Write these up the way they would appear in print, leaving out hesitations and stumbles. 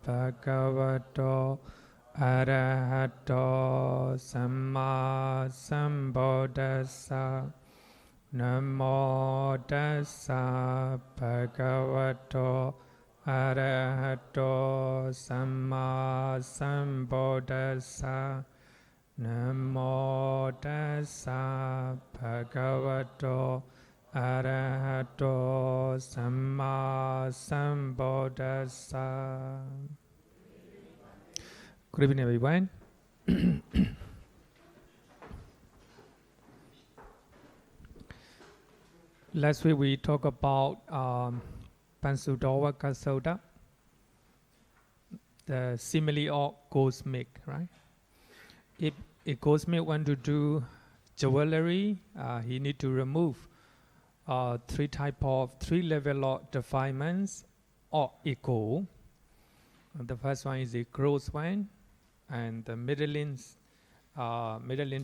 bhagavato arahato samma sambuddhassa. Namo tassa bhagavato arahato samma sambuddhassa. Namo tassa bhagavato arahato samma sambuddhassa. Good evening, everyone. Last week we talked about Pansudawaka Sutta, the simile of goldsmith, right? If a goldsmith want to do jewelry, he need to remove three level of defilements or ego. The first one is the gross one, and the middling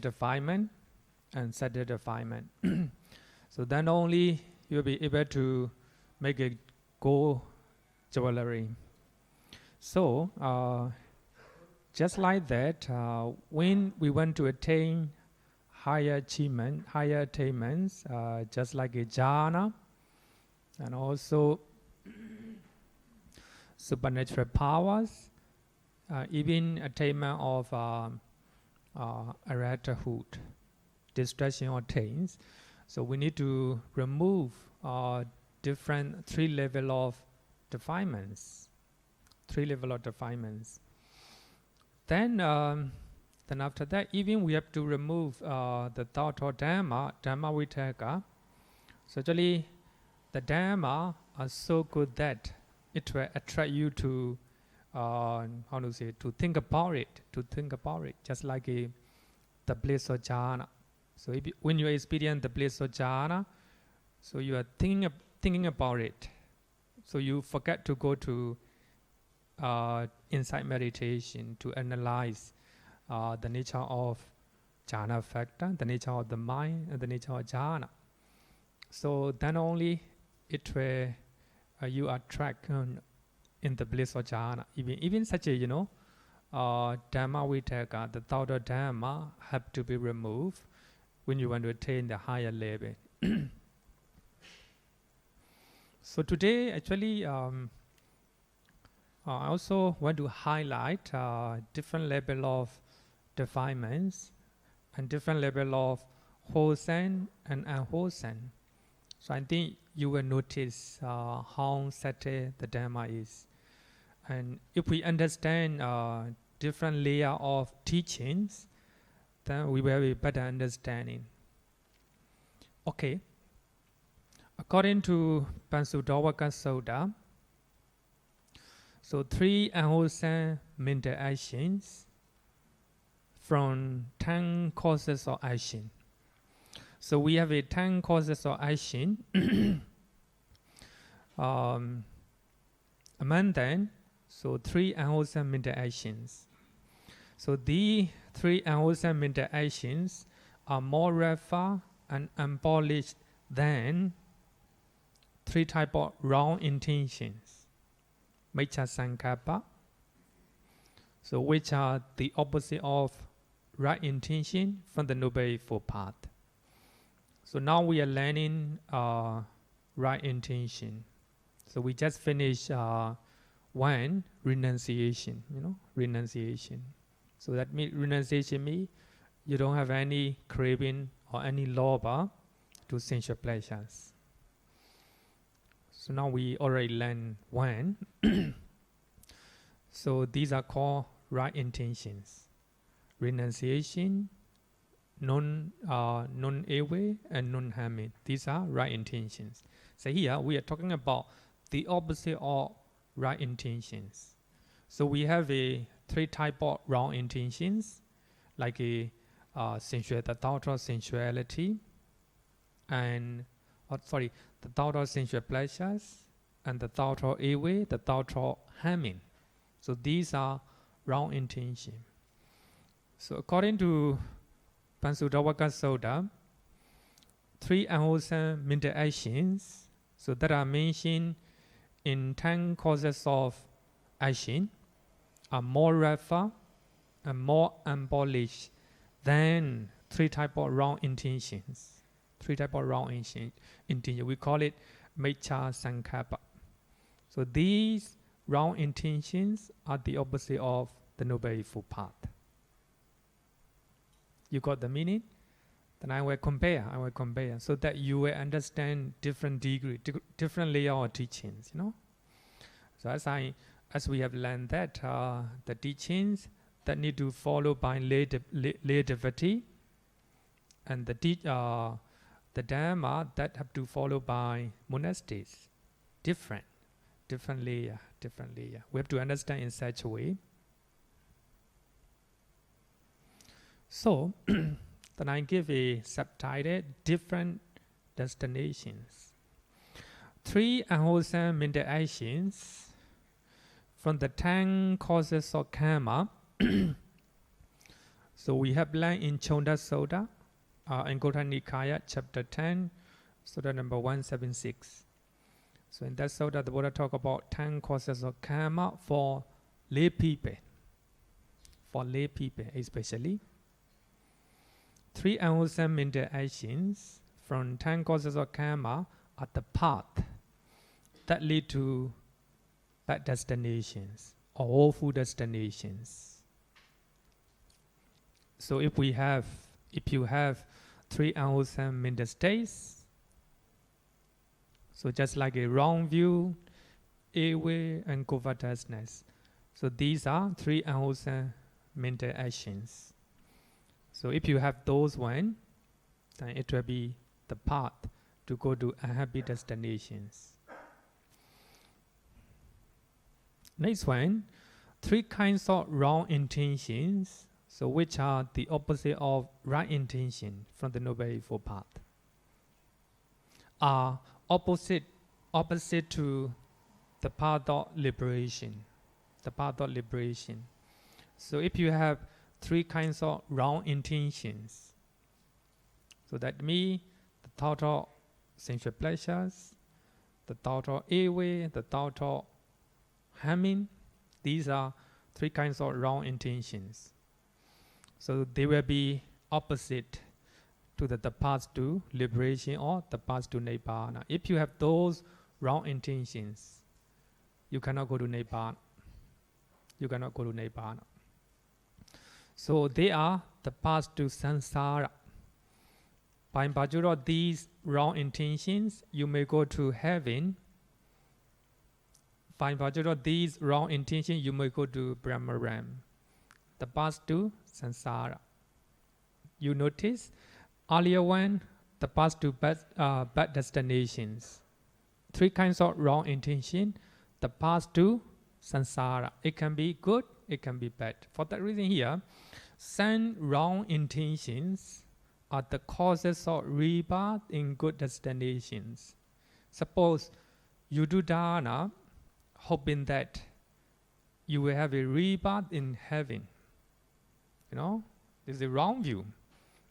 defilement, and subtle defilement. So then only you'll be able to make a gold jewelry. So just like that, when we want to attain higher attainments, just like a jhana, and also supernatural powers, even attainment of arhatahood, distraction or taints. So we need to remove different three level of defilements. Then after that, even we have to remove the thought or dhamma vitaka. So actually, the dhamma are so good that it will attract you to to think about it, just like the bliss of jhana. So when you experience the bliss of jhana, so you are thinking about it. So you forget to go to insight meditation to analyze the nature of jhana factor, the nature of the mind, and the nature of jhana. So then only it will you are trapped in the bliss of jhana. Even such a dhamma vitaka, the thought of dhamma have to be removed when you want to attain the higher level. So today, actually, I also want to highlight different level of defilements and different level of wholesome and unwholesome. So I think you will notice how subtle the Dhamma is. And if we understand different layer of teachings, then we will have a better understanding. Okay. According to Pansudawaka Sutta, so 3 unwholesome mental actions from 10 causes of action. So we have a 10 causes of action. Among them, so 3 unwholesome mental actions. So the 3 unwholesome mental actions are more rarer and unpolished than 3 types of wrong intentions. Miccha sarikappa, so which are the opposite of right intention from the Noble Eightfold Path. So now we are learning right intention. So we just finished one renunciation, renunciation. So that means renunciation means you don't have any craving or any lobha to sensual pleasures. So now we already learned one. So these are called right intentions. Renunciation, non-away, and non-harming. These are right intentions. So here we are talking about the opposite of right intentions. So we have a 3 types of wrong intentions, like the thought of sensuality, and the thought of sensual pleasures, and the thought of away, the thought of harming. So these are wrong intentions. So according to Pansudawaka Sutta, 3 unwholesome mental actions, so that are mentioned in 10 causes of action are more rougher and more unpolished than three type of wrong intentions. Three type of wrong intention. We call it miccha, sarikappa. So these wrong intentions are the opposite of the Noble Eightfold Path. You got the meaning? Then I will compare so that you will understand different degree, different layer of teachings, you know. So as we have learned that the teachings that need to follow by lay devotee, and the dharma that have to follow by monastics, different layer. We have to understand in such a way. So then I give a subtitle, different destinations. Three unwholesome mental actions from the 10 causes of karma. So we have learned in Chonda Sutta, Anguttara Nikaya, chapter 10, Sutta number 176. So in that Sutta, the Buddha talk about 10 causes of karma for lay people. For lay people especially. Three unwholesome mental actions from 10 causes of karma are the path that lead to bad destinations or awful destinations. So if you have three unwholesome mental states, so just like a wrong view, away, and covetousness. So these are three unwholesome mental actions. So if you have those one, then it will be the path to go to unhappy destinations. Next one, three kinds of wrong intentions, so which are the opposite of right intention from the Noble Eightfold Path, are opposite to the path of liberation. The path of liberation. So if you have three kinds of wrong intentions, so that means the thought of sensual pleasures, the thought of away, the thought of harming, these are three kinds of wrong intentions. So they will be opposite to the path to liberation or the path to Nibbana. If you have those wrong intentions, you cannot go to Nibbana. You cannot go to Nibbana. So they are the path to samsara. By virtue of these wrong intentions, you may go to heaven. By virtue of these wrong intentions, you may go to Brahmaram, the path to samsara. You notice earlier one, the path to bad destinations. Three kinds of wrong intention, the path to samsara. It can be good, it can be bad. For that reason here, some wrong intentions are the causes of rebirth in good destinations. Suppose you do dharana, hoping that you will have a rebirth in heaven. You know, this is a wrong view.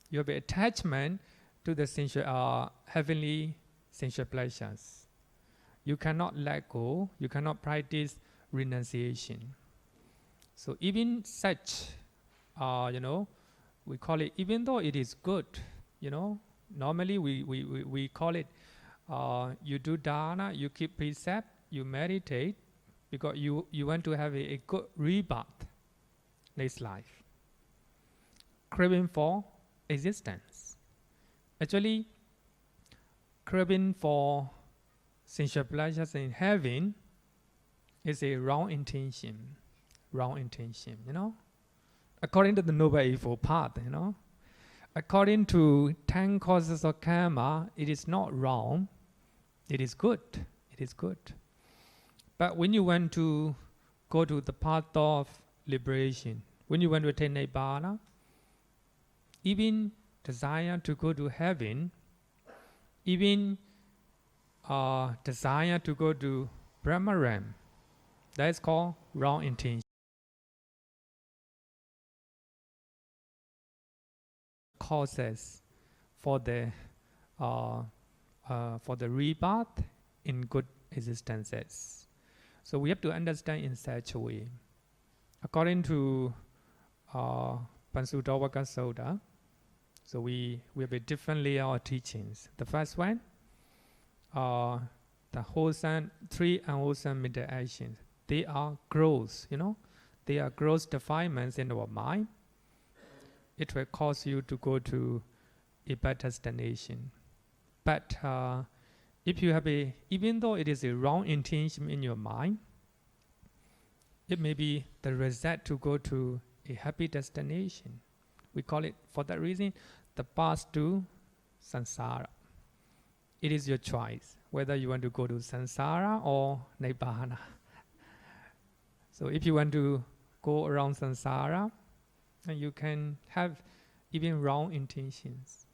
You have an attachment to the sensual, heavenly sensual pleasures. You cannot let go. You cannot practice renunciation. So even such, we call it, even though it is good, normally we call it, you do dharana, you keep precept, you meditate, because you want to have a good rebirth next life. Craving for existence. Actually, craving for sensual pleasures in heaven is a wrong intention. Wrong intention, According to the Noble Eightfold Path, According to 10 causes of karma, it is not wrong. It is good. It is good. But when you want to go to the path of liberation, when you want to attain Nibbana, even desire to go to heaven, even desire to go to Brahmaram, that is called wrong intention. Causes for the rebirth in good existences. So we have to understand in such a way. According to Pansudawaka Sutta, so we have a different layer of teachings. The first one, the wholesome, three unwholesome mental actions. They are gross, they are gross defilements in our mind. It will cause you to go to a bad destination. But if you have even though it is a wrong intention in your mind, it may be the result to go to a happy destination. We call it, for that reason, the path to samsara. It is your choice whether you want to go to samsara or nibbana. So if you want to go around samsara, then you can have even wrong intentions.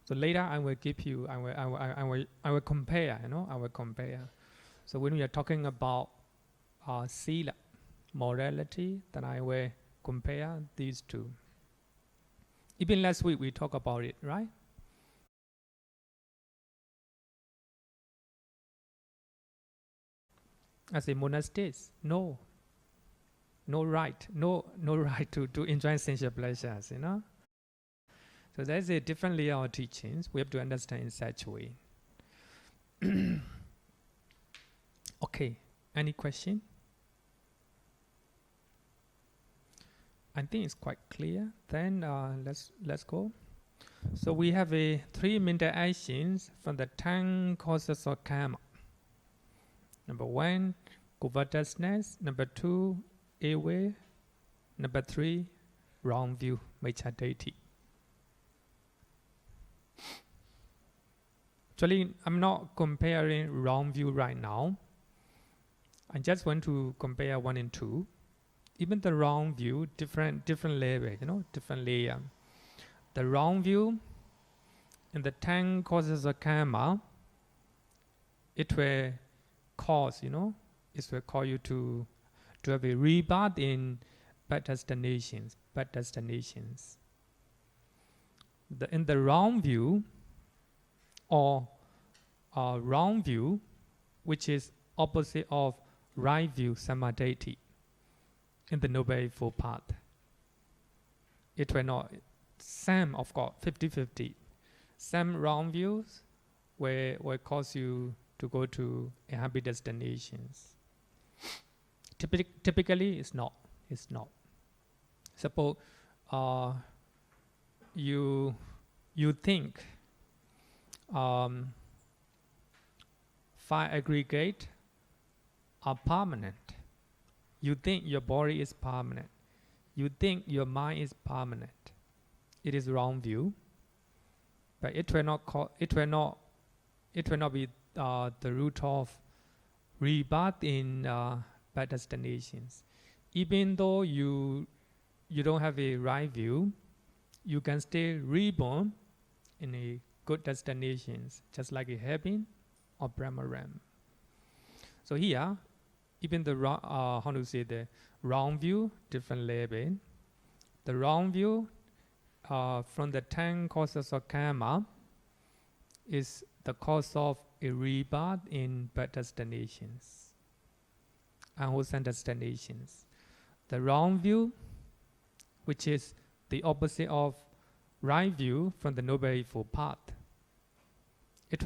So later I will give you, I will compare, I will compare. So when we are talking about sila, morality, then I will compare these two. Even last week we talked about it, right? As a monastics, no right to enjoy sensual pleasures, So there's a different layer of teachings we have to understand in such a way. Okay, any question? I think it's quite clear. Then let's go. So we have three mental actions from the 10 causes of karma. Number 1, covetousness. Number 2, ill will. Number 3, wrong view, miccha deity. Actually, I'm not comparing wrong view right now. I just want to compare 1 and 2. Even the wrong view, different level, different layer. The wrong view in the 10 causes of karma, it will cause, it will cause you to have a rebirth in bad destinations. In the wrong view, or wrong view, which is opposite of right view, samadhi, in the Noble Eightfold Path, it will not, some of course, 50-50. Some wrong views will cause you to go to happy destinations. Typically, it's not. Suppose you think 5 aggregate are permanent. You think your body is permanent. You think your mind is permanent. It is wrong view, but it will not be the root of rebirth in bad destinations. Even though you don't have a right view, you can still reborn in a good destinations, just like a heaven or Brahma realm. So here, even the wrong view, different level. The wrong view from the 10 causes of karma is the cause of a rebirth in bad destinations, unwholesome destinations. The wrong view, which is the opposite of right view from the Noble Eightfold Path, it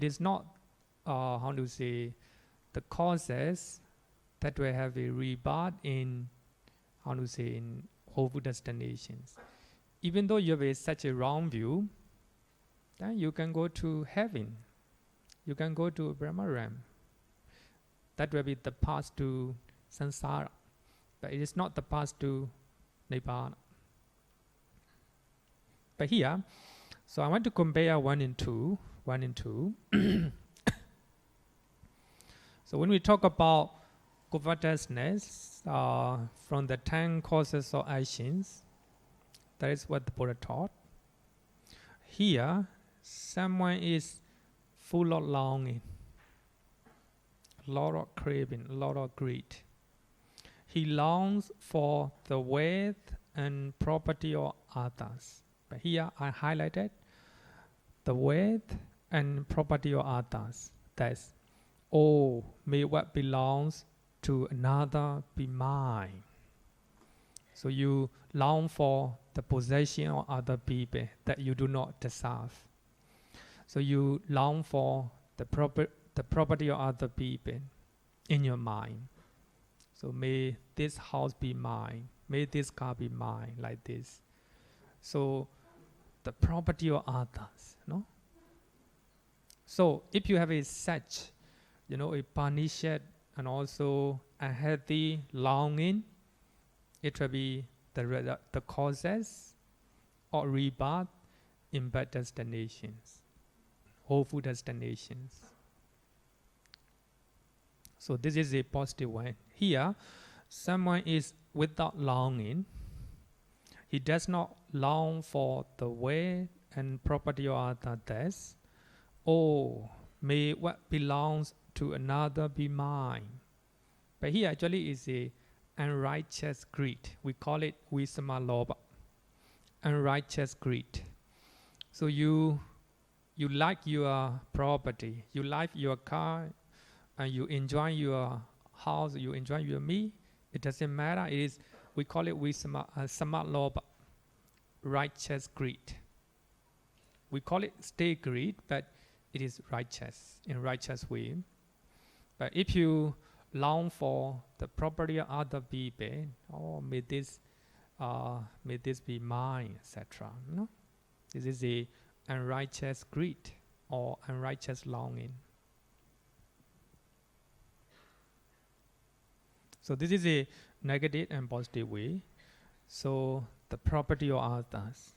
is not the causes that will have a rebirth in in wholesome destinations. Even though you have such a wrong view, then you can go to heaven, you can go to Brahma realm. That will be the path to samsara, but it is not the path to nibbana. But here, so I want to compare 1 and 2. So when we talk about covetousness from the 10 causes of actions, that is what the Buddha taught. Here, someone is full of longing, a lot of craving, a lot of greed. He longs for the wealth and property of others. But here I highlighted the wealth and property of others. That's Oh, may what belongs to another be mine. So you long for the possession of other people that you do not deserve. So you long for the property of other people in your mind. So may this house be mine, may this car be mine, like this. So the property of others, no? So if you have a such, a punished and also a healthy longing, it will be the causes or rebirth in bad destinations, awful destinations. So this is a positive one. Here, someone is without longing. He does not long for the way and property of others. Oh, may what belongs to another be mine. But here actually is a unrighteous greed. We call it visama lobha, unrighteous greed. So you like your property, you like your car, and you enjoy your house, you enjoy your meal. It doesn't matter. We call it visama lobha, righteous greed. We call it state greed, but it is righteous, in righteous way. But if you long for the property of other people, oh, may this be mine, etc. No, this is a unrighteous greed or unrighteous longing. So this is a negative and positive way. So the property of others.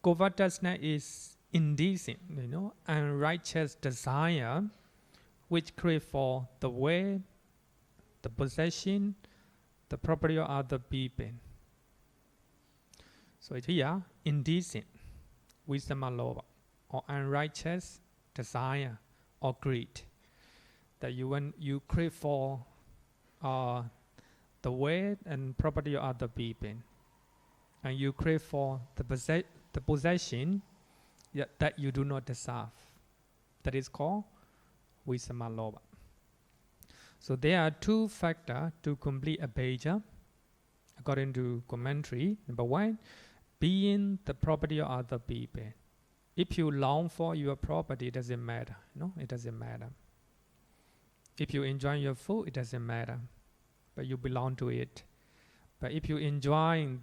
Covetousness is indecent, unrighteous desire, which crave for the way, the possession, the property of other people. So here, indecent, visama lobha, or unrighteous desire or greed, that you crave for the way and property of other people, and you crave for the possession that you do not deserve. That is called visama lobha. So there are two factors to complete avyāpāda, according to commentary. Number one, being the property of other people. If you long for your property, it doesn't matter. It doesn't matter. If you enjoy your food, it doesn't matter, but you belong to it. But if you enjoy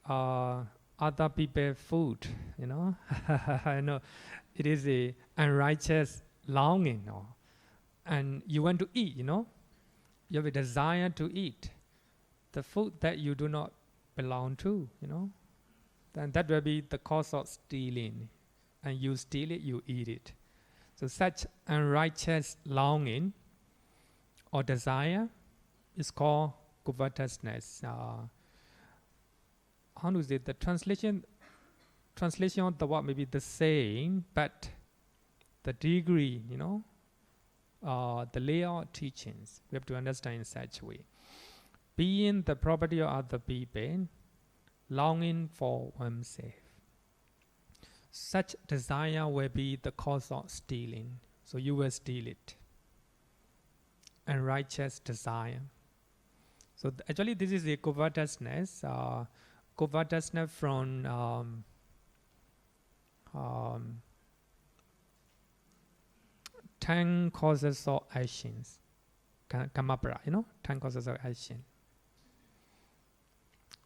other people's food, I know it is a unrighteous longing, and you want to eat, you have a desire to eat the food that you do not belong to, then that will be the cause of stealing, and you steal it, you eat it. So such unrighteous longing or desire is called covetousness. How to say the translation of the word may be the same, but the degree, the layer of teachings, we have to understand in such a way. Being the property of other people, longing for oneself. Such desire will be the cause of stealing. So you will steal it. Unrighteous desire. So actually this is a covetousness. Covetousness from 10 causes of actions. Cakkapala, 10 causes of action.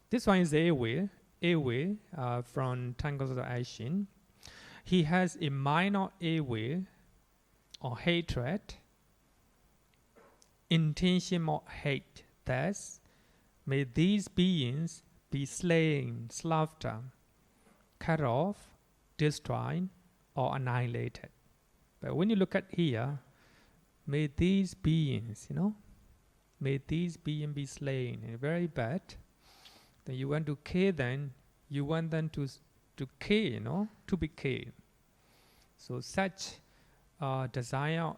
This one is a way from 10 causes of action. He has a minor will or hatred, intention of hate. Thus, may these beings be slain, slaughtered, cut off, destroyed, or annihilated. But when you look at here, may these beings, may these beings be slain. Very bad. Then you want to kill them, you want them to kill, to be killed. So such desire,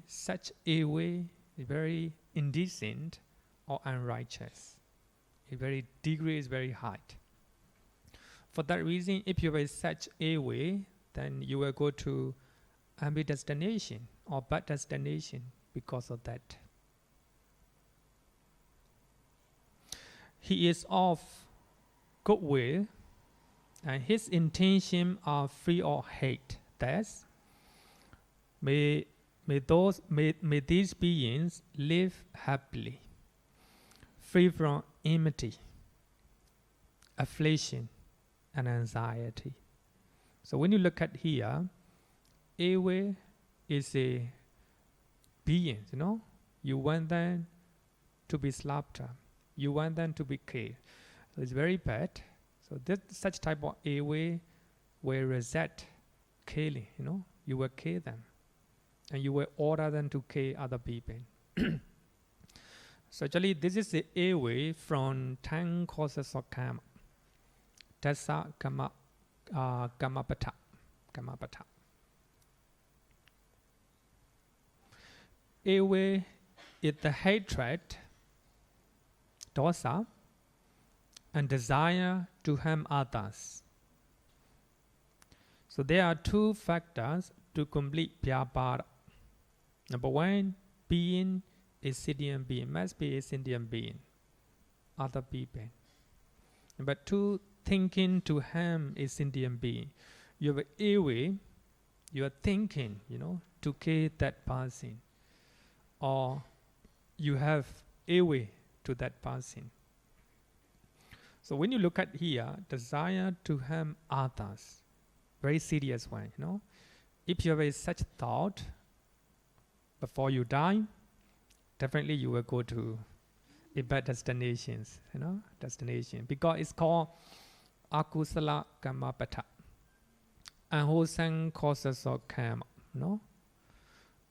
such is very indecent or unrighteous. A very degree is very high. For that reason, if you have such a way, then you will go to happy destination or bad destination because of that. He is of good will, and his intentions are free of hate. Thus, may these beings live happily, free from enmity, affliction, and anxiety. So when you look at here, Ewe is a being, you want them to be slaughtered, you want them to be killed. So it's very bad. So such type of Ewe will resent killing, you will kill them, and you will order them to kill other people. So actually, this is the Ewe from 10 causes of karma. Dasa Kammapata. Ewe is the hatred, dosa, and desire to harm others. So there are two factors to complete avyāpāda. Number one, being a sentient being, must be a sentient being, other people. Number two, thinking to harm a sentient being. You have a way, you are thinking, to kill that person, or you have a way to that person. So when you look at here, desire to harm others, very serious one, If you have such thought before you die, definitely you will go to a bad destination, because it's called akusala kammapata, unwholesome causes of karma,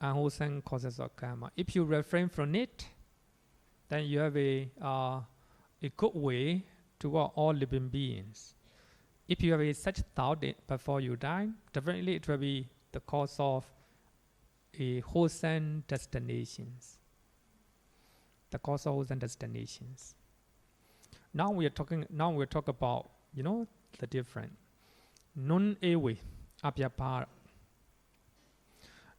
unwholesome causes of karma. If you refrain from it, then you have a good way toward all living beings. If you have such thought before you die, definitely it will be the cause of a wholesome destinations. The cause of wholesome destinations. Now we are talking about, the different. Non-awe, avyāpāda.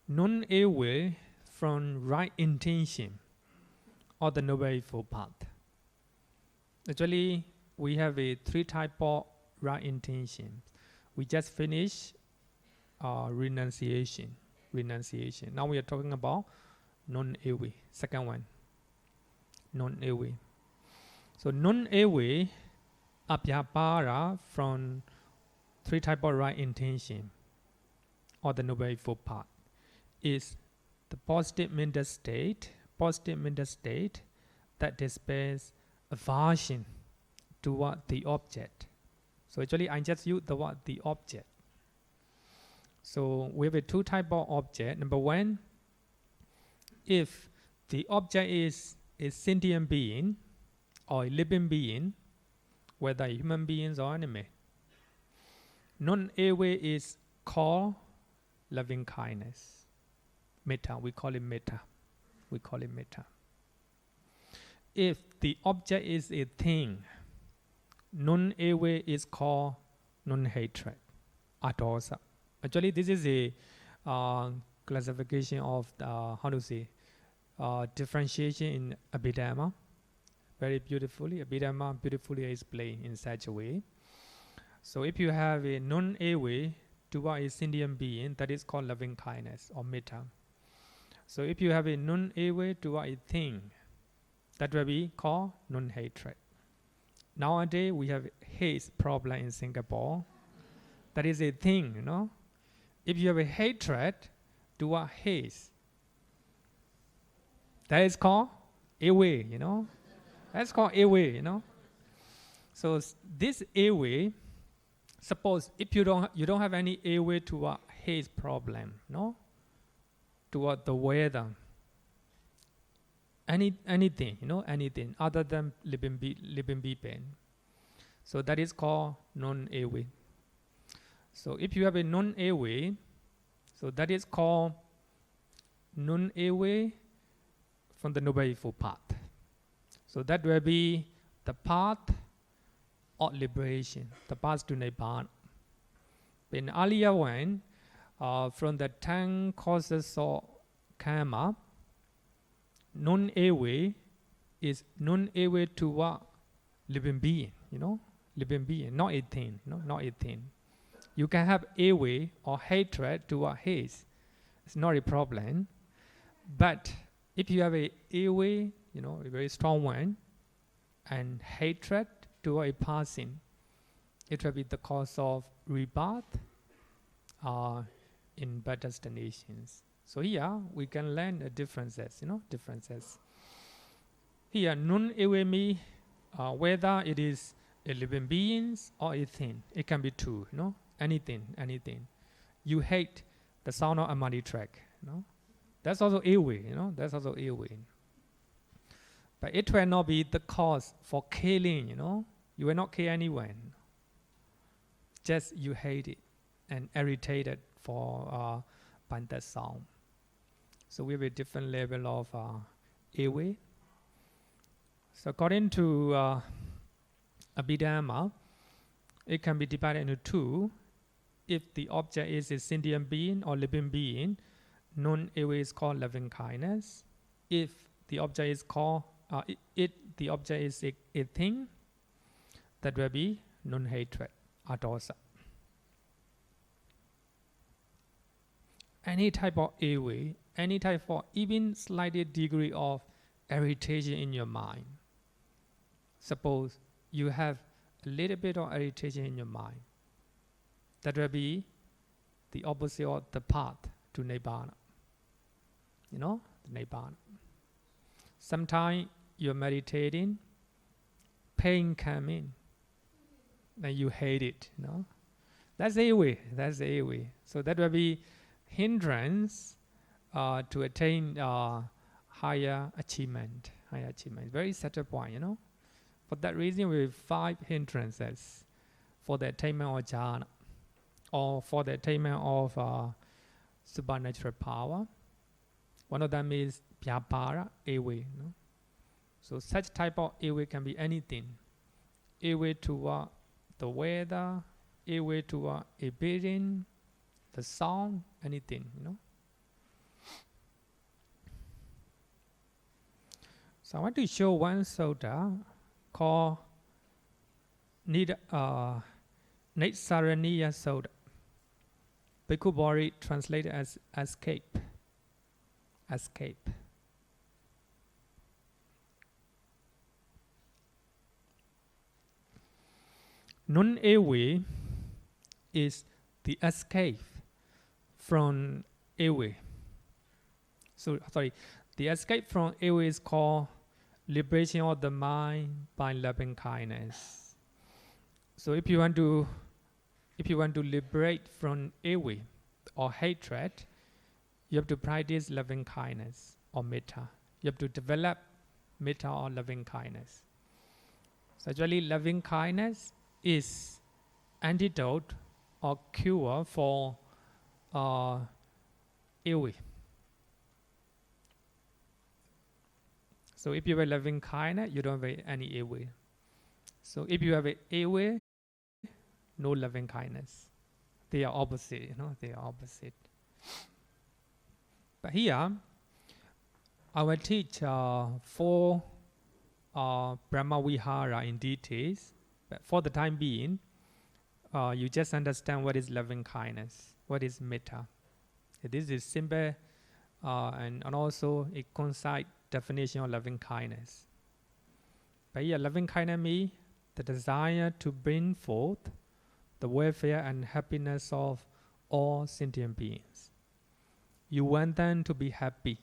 Non-awe from right intention or the Noble Eightfold Path. Actually, we have a three type of right intention. We just finished renunciation. Now we are talking about non-awe, second one. Non-awe. So non-awe, avyāpāda from three type of right intention or the Noble Eightfold Path is the positive mental state that displays aversion toward the object. So actually I just use the word the object. So we have a two type of object. Number one, if the object is a sentient being or a living being, whether human beings or animal, non-awe is called loving kindness. Metta, we call it metta. If the object is a thing, non-awe is called non-hatred, adosa. Actually, this is a classification of the, differentiation in Abhidhamma. Very beautifully, Abhidhamma beautifully explained in such a way. So if you have a non-awe toward a sentient being, that is called loving kindness or metta. So if you have a non-awe toward a thing, that will be called non-hatred. Nowadays, we have hate problem in Singapore. That is a thing, If you have a hatred toward hate, that is called awe, That's called awe, So this awe, suppose if you don't have any awe toward hate problem, toward the weather, anything, anything other than living people. So that is called non-awe. So if you have a non-awe, so that is called non-awe from the Noble Eightfold Path. So that will be the path or liberation, the path to Nibbana. In earlier one, from the 10 causes of karma, non-awe is non-awe to what? Living being, living being, not a thing, not a thing. You can have awe or hatred to what hates. It's not a problem. But if you have a awe, a very strong one, and hatred to a passing, it will be the cause of rebirth in bad destinations. So here we can learn the differences, differences. Here, non-awe means whether it is a living beings or a thing. It can be two, anything. You hate the sound of a money track, That's also awe, that's also awe. But it will not be the cause for killing, You will not kill anyone. Just you hate it and irritated for by that sound. So we have a different level of awe. So according to Abhidhamma, it can be divided into two. If the object is a sentient being or living being, non-awe is called loving kindness. If the object is called the object is a thing, that will be non-hatred, adosa. Any type of awe, any type of even slightly degree of irritation in your mind. Suppose you have a little bit of irritation in your mind. That will be the opposite of the path to Nibbana. The Nibbana. Sometimes you're meditating, pain comes in, and you hate it, That's awe, that's awe. So that will be hindrance to attain higher achievement. Very subtle point, For that reason, we have 5 hindrances for the attainment of jhana, or for the attainment of supernatural power. One of them is avyāpāda, awe. So such type of awe can be anything. Awe to the weather, awe to a building, the sound, anything, So I want to show one sutta called Nitsaraniya Sutta. Bhikkhu Bodhi translated as escape. Escape. Non-awe is the escape from awe. The escape from awe is called liberation of the mind by loving kindness. So if you want to liberate from awe or hatred, you have to practice loving kindness or metta. You have to develop metta or loving kindness. So actually, loving kindness is antidote or cure for awe. So if you have loving kindness, you don't have any awe. So if you have awe, no loving kindness. They are opposite, they are opposite. But here, I will teach 4 Brahma Vihara in details. But for the time being, you just understand what is loving kindness, what is metta. This is simple and also a concise definition of loving kindness. But here, loving kindness means the desire to bring forth the welfare and happiness of all sentient beings. You want them to be happy.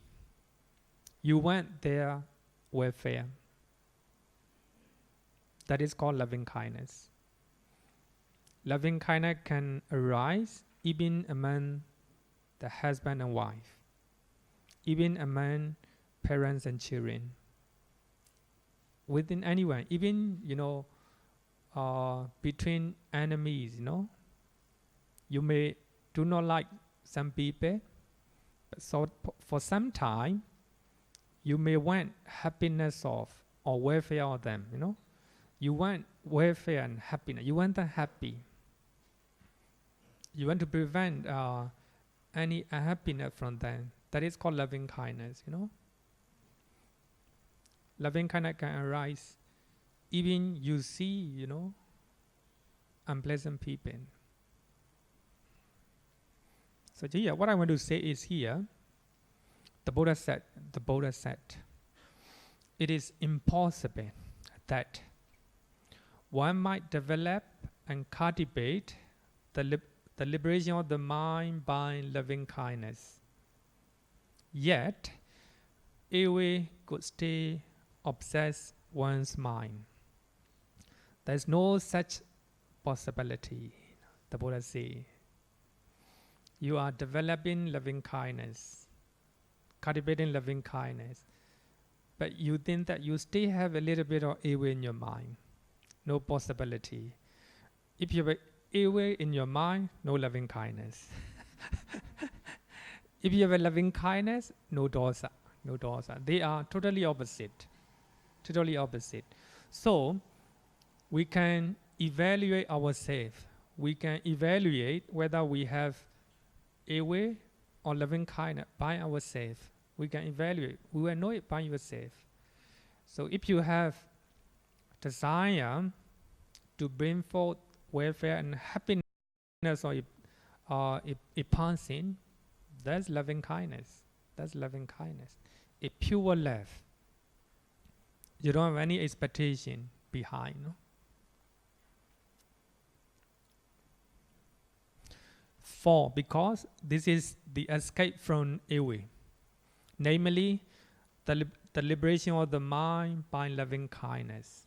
You want their welfare. That is called loving kindness. Loving kindness can arise even among the husband and wife, even among parents and children, within anyone, even between enemies. You may do not like some people, but so for some time, you may want happiness of or welfare of them. You want welfare and happiness. You want them happy. You want to prevent any unhappiness from them. That is called loving kindness, you know. Loving kindness can arise even you see, you know, unpleasant people. So here, what I want to say is here, the Buddha said, it is impossible that one might develop and cultivate the liberation of the mind by loving kindness. Yet, ill could stay obsess one's mind. There's no such possibility, the Buddha says. You are developing loving kindness, cultivating loving kindness, but you think that you still have a little bit of ill in your mind. No possibility. If you have ill in your mind, no loving kindness. If you have a loving kindness, no dosa. No dosa. They are totally opposite. Totally opposite. So, we can evaluate ourselves. We can evaluate whether we have ill or loving kindness by ourselves. We can evaluate. We will know it by yourself. So if you have desire to bring forth welfare and happiness or a passing, that's loving kindness. That's loving kindness. A pure love. You don't have any expectation behind. No? Because this is the escape from ill, namely the liberation of the mind by loving kindness.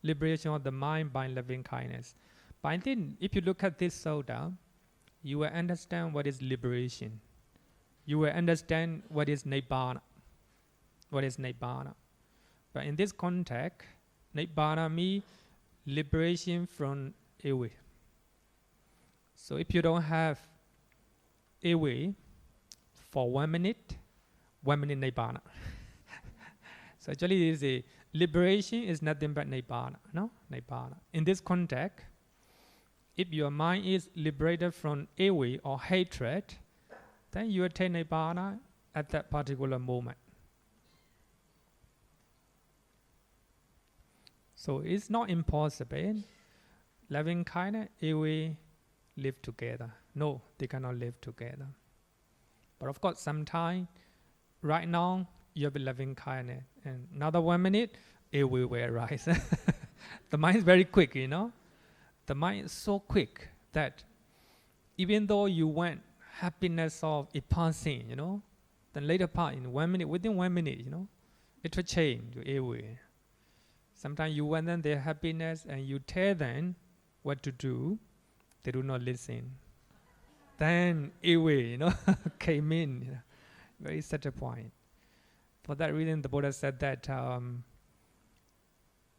Liberation of the mind by loving kindness. But I think if you look at this sutta, you will understand what is liberation. You will understand what is nibbana. What is nibbana? But in this context, nibbana means liberation from ill. So if you don't have ill for 1 minute, 1 minute nibbana. So actually, this is liberation is nothing but nibbana. No, nibbana. In this context, if your mind is liberated from ill or hatred, then you attain nibbana at that particular moment. So it's not impossible. Loving kindness, ill live together. No, they cannot live together. But of course, sometimes, right now, you have a loving kindness, and another 1 minute, it will arise. The mind is very quick, you know. The mind is so quick that even though you want happiness of a passing, you know, then later part in 1 minute, within 1 minute, you know, it will change to ill. Sometimes you want them their happiness and you tell them what to do, they do not listen. Then ill, you know, came in. You know, very such a point. For that reason, the Buddha said that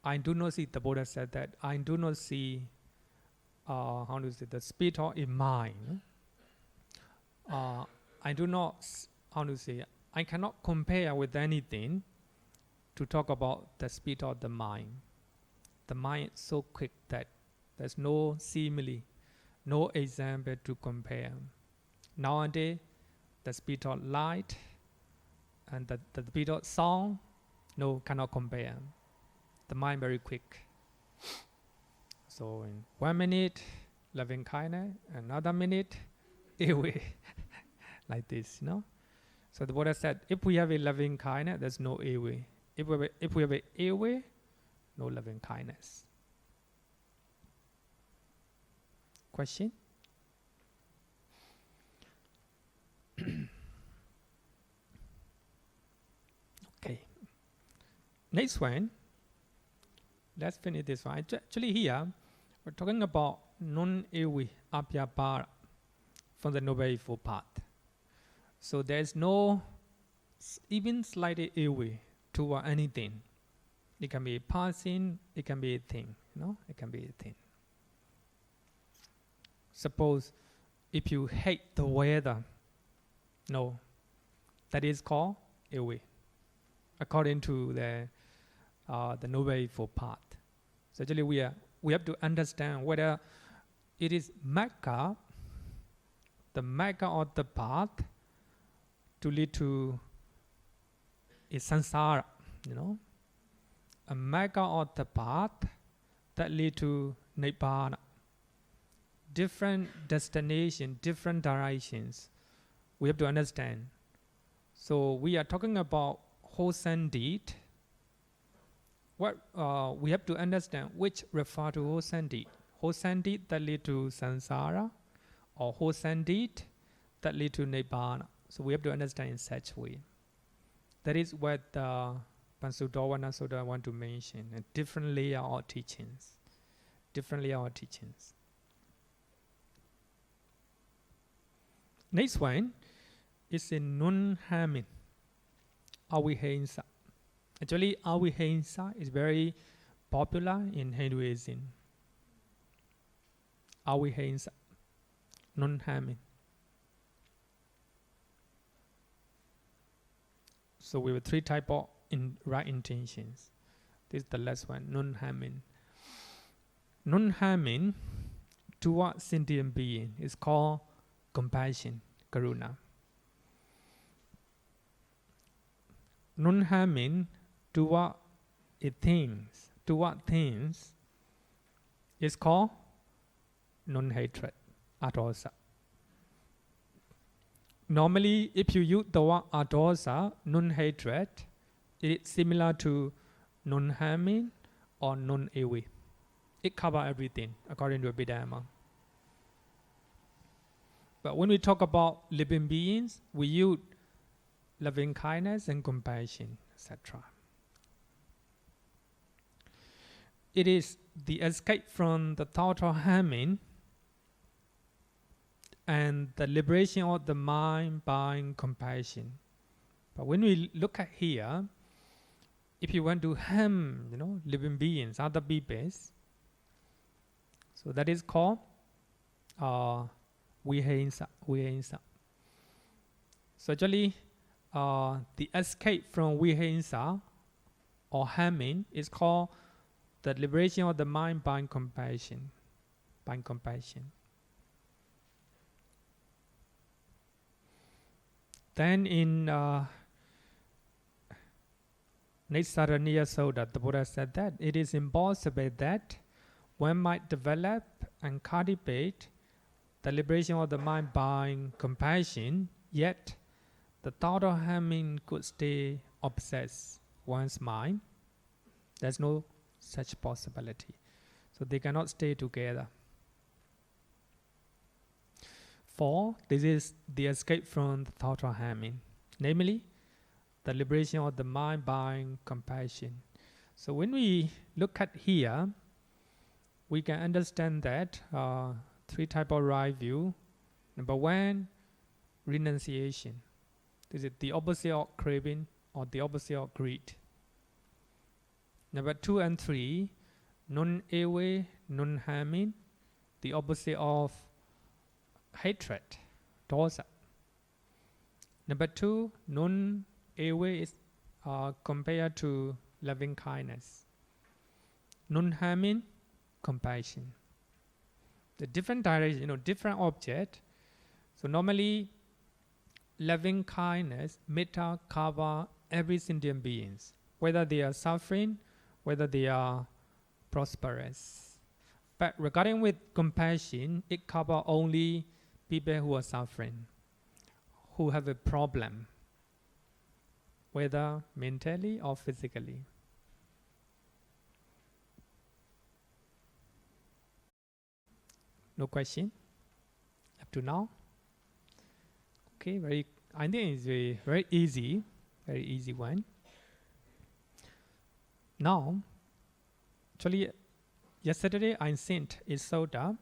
I do not see. The Buddha said that I do not see. How to say the spirit of a mind. I do not. How to say? I cannot compare with anything to talk about the spirit of the mind. The mind is so quick that there's no simile, no example to compare. Nowadays, the speed of light and the speed of sound, no, cannot compare. The mind very quick. So in 1 minute, loving kindness, another minute, ill will. Like this, you know. So the Buddha said, if we have a loving kindness, there's no ill will. If we have a ill will, no loving kindness. Question? Okay. Next one. Let's finish this one. Actually here, we're talking about non-ill will, avyāpāda, from the Noble Eightfold Path. So there's no even slight ill will toward anything. It can be a passing, it can be a thing, you know, it can be a thing. Suppose if you hate the weather, no, that is called ill will, according to the Noble Eightfold Path. So actually we have to understand whether it is miccha, the miccha or the path to lead to a samsara, a miccha or the path that lead to nibbana. Different destination, different directions. We have to understand. So we are talking about wholesome deed. What we have to understand which refer to wholesome deed. Wholesome deed that lead to samsara, or wholesome deed that lead to nibbana. So we have to understand in such way. That is what Pansudavana Sutta want to mention. A different layer of teachings. Different layer of teachings. Next one is in non-harming, avihinsa. Actually, avihinsa is very popular in Hinduism. Avihinsa, non-harming. So we have three types of right intentions. This is the last one, non-harming. Non-harming toward sentient being is called compassion, karuna. Non-harming toward things is called non-hatred, adosa. Normally, if you use the word adosa, non-hatred, it is similar to non-harming or non-avi. It covers everything according to Abhidhamma. But when we talk about living beings, we use loving kindness and compassion, etc. It is the escape from the thought of harming and the liberation of the mind by compassion. But when we look at here, if you want to harm, living beings, other beings, so that is called avihinsa. So actually, the escape from avihinsa or harming is called the liberation of the mind by compassion. Then in Nissaraniya Sutta, the Buddha said that it is impossible that one might develop and cultivate the liberation of the mind by compassion, yet the thought of harming could stay obsessed one's mind. There's no such possibility. So they cannot stay together. For this is the escape from the thought of harming, namely the liberation of the mind by compassion. So when we look at here, we can understand that three types of right view. Number one, renunciation. This is the opposite of craving or the opposite of greed. Number 2 and 3, non-avi, non-harming, the opposite of hatred, dosa. Number 2, non-avi is compared to loving kindness. Non-harming, compassion. The different direction, different object. So normally, loving kindness, metta, cover every sentient beings, whether they are suffering, whether they are prosperous. But regarding with compassion, it covers only people who are suffering, who have a problem, whether mentally or physically. No question up to now? Okay, I think it's very easy one. Now, actually, yesterday I sent a sutta,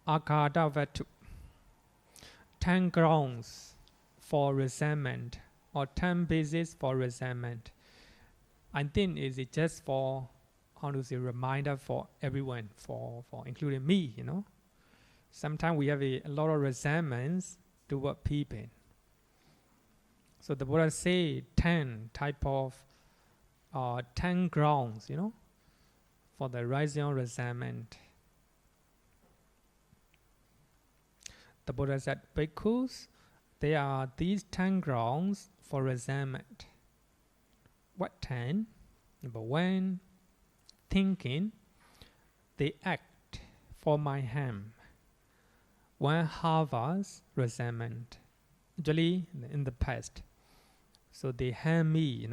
Akadavatu, 10 grounds for resentment or 10 bases for resentment. I think it's just for, reminder for everyone, for including me, Sometimes we have a lot of resentments toward people. So the Buddha say 10 type of 10 grounds, for the rising of resentment. The Buddha said, bhikkhus, there are these 10 grounds for resentment. What 10? Number 1, thinking they act for my harm. One harbors resentment, usually in the past. So they harm me,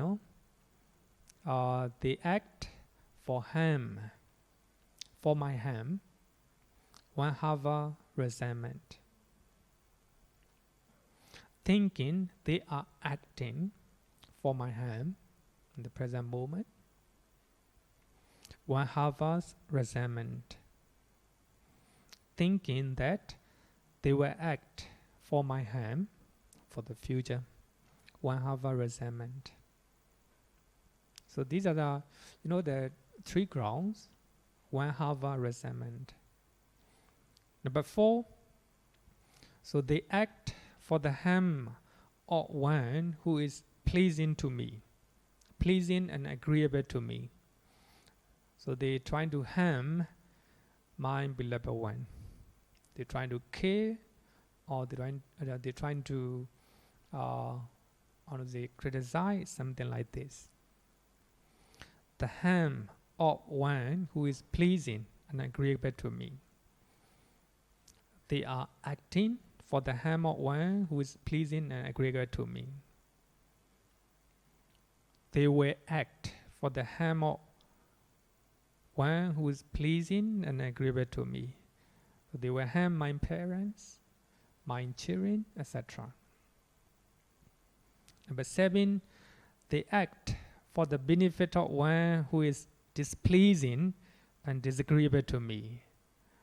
they act for harm, for my harm. One harbor resentment. Thinking they are acting for my harm in the present moment. One harbors resentment. Thinking that they will act for my harm for the future. One harbor resentment. So these are the 3 grounds. One harbor resentment. Number 4, so they act for the harm of one who is pleasing to me, pleasing and agreeable to me. So they trying to harm my beloved one. They trying to kill, or they trying to criticize, something like this. The harm of one who is pleasing and agreeable to me. They are acting for the harm of one who is pleasing and agreeable to me. They will act for the harm of one who is pleasing and agreeable to me. So they will harm my parents, my children, etc. Number 7, they act for the benefit of one who is displeasing and disagreeable to me.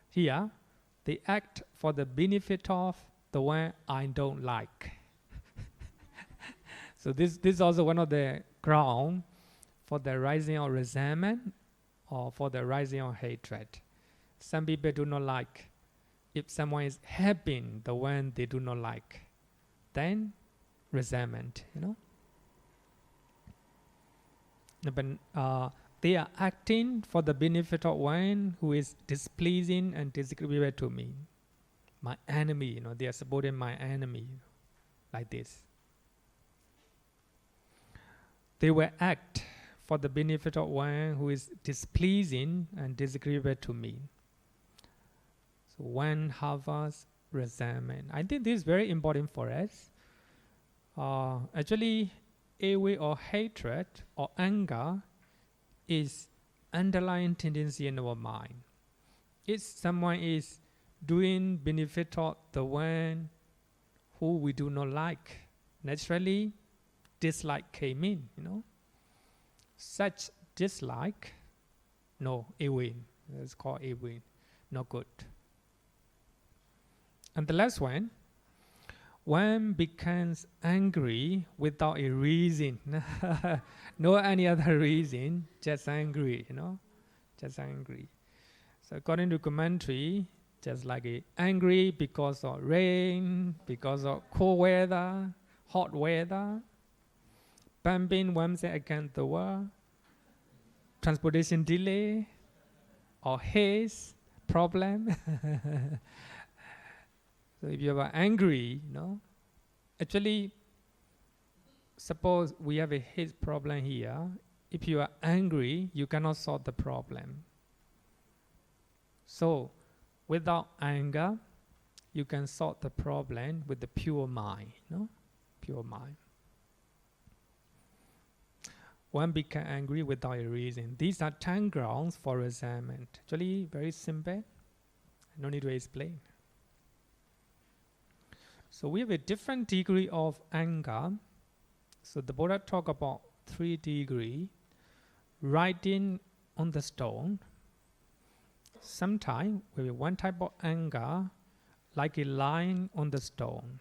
Here, they act for the benefit of the one I don't like. So this is also one of the ground for the rising of resentment or for the rising of hatred. Some people do not like if someone is helping the one they do not like, then resentment, They are acting for the benefit of one who is displeasing and disagreeable to me. My enemy, they are supporting my enemy, like this. They will act for the benefit of one who is displeasing and disagreeable to me. So one harbors resentment. I think this is very important for us. Actually, envy or hatred or anger is underlying tendency in our mind. If someone is doing benefit of the one who we do not like, naturally dislike came in, Such dislike, no, envy. It's called envy, not good. And the last one becomes angry without a reason. No any other reason, just angry, just angry. So according to commentary, just like angry because of rain, because of cold weather, hot weather, bumping oneself against the wall, transportation delay, or haze problem. So if you are angry, actually, suppose we have a haze problem here. If you are angry, you cannot solve the problem. So, without anger, you can solve the problem with the pure mind, Pure mind. One become angry without a reason. These are 10 grounds for resentment. Actually, very simple. No need to explain. So we have a different degree of anger. So the Buddha talk about 3 degrees. Writing on the stone. Sometimes we have one type of anger, like a line on the stone.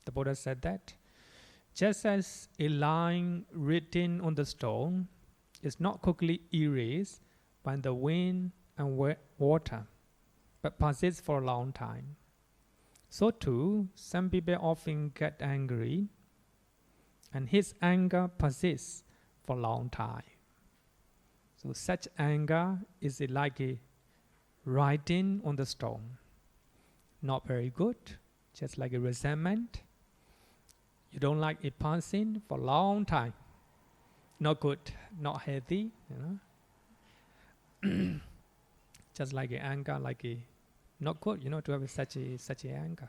The Buddha said that. Just as a line written on the stone is not quickly erased by the wind and water, but persists for a long time. So too, some people often get angry, and his anger persists for a long time. So such anger is like a writing on the stone. Not very good, just like a resentment. You don't like a person for a long time. Not good, not healthy, just like a anger, like a not good, to have such a anger.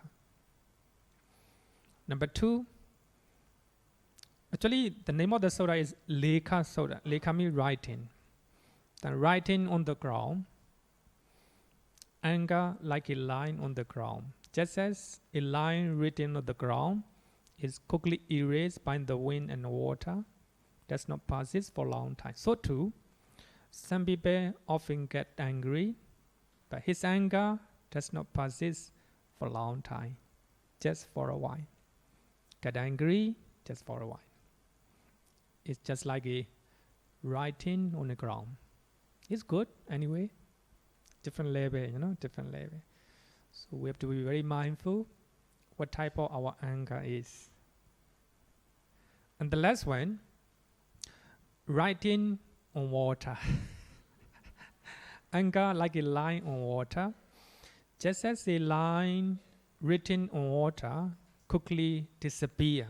Number 2, actually the name of the soda is Lekha soda. Lekha means writing. Then writing on the ground. Anger like a line on the ground. Just as a line written on the ground is quickly erased by the wind and water, does not persist for a long time. So too, some people often get angry, but his anger does not persist for a long time, just for a while. Get angry just for a while. It's just like a writing on the ground. It's good anyway. Different level, different level. So we have to be very mindful what type of our anger is. And the last one, writing on water. Anger like a line on water. Just as a line written on water quickly disappear,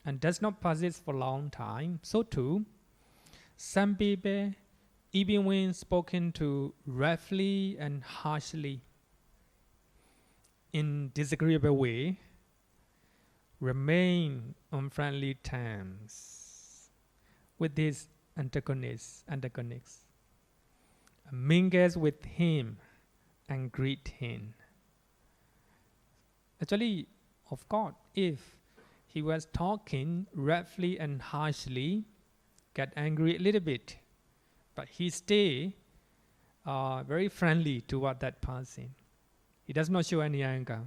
and does not persist for a long time, so too, some people, even when spoken to roughly and harshly, in disagreeable way, remain on friendly terms with his antagonists, mingles with him and greet him. Actually, of course, if he was talking roughly and harshly, get angry a little bit, but he stay very friendly toward that person. He does not show any anger.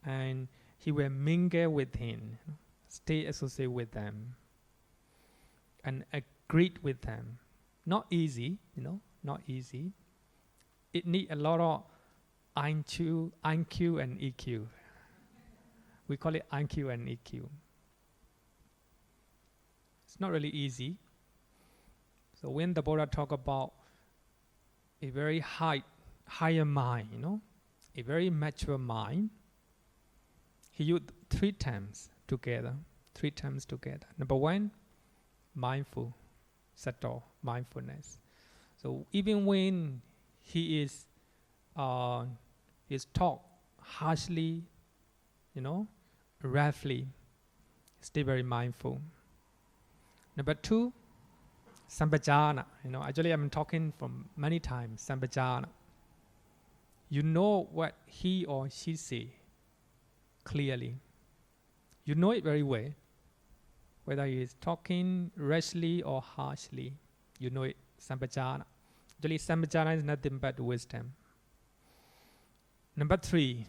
And he will mingle with him, stay associated with them, and agree with them. Not easy, not easy. It needs a lot of IQ and EQ. We call it IQ and EQ. It's not really easy. So when the Buddha talk about a very higher mind, a very mature mind, he used 3 terms together. Number 1, mindful, sato, mindfulness. So even when he is talk harshly, roughly, stay very mindful. Number 2, sambhajana. Actually I'm talking from many times, sambhajana. You know what he or she say clearly. You know it very well. Whether he is talking rashly or harshly, you know it, sambhajana. Actually, sambhajana is nothing but wisdom. Number 3,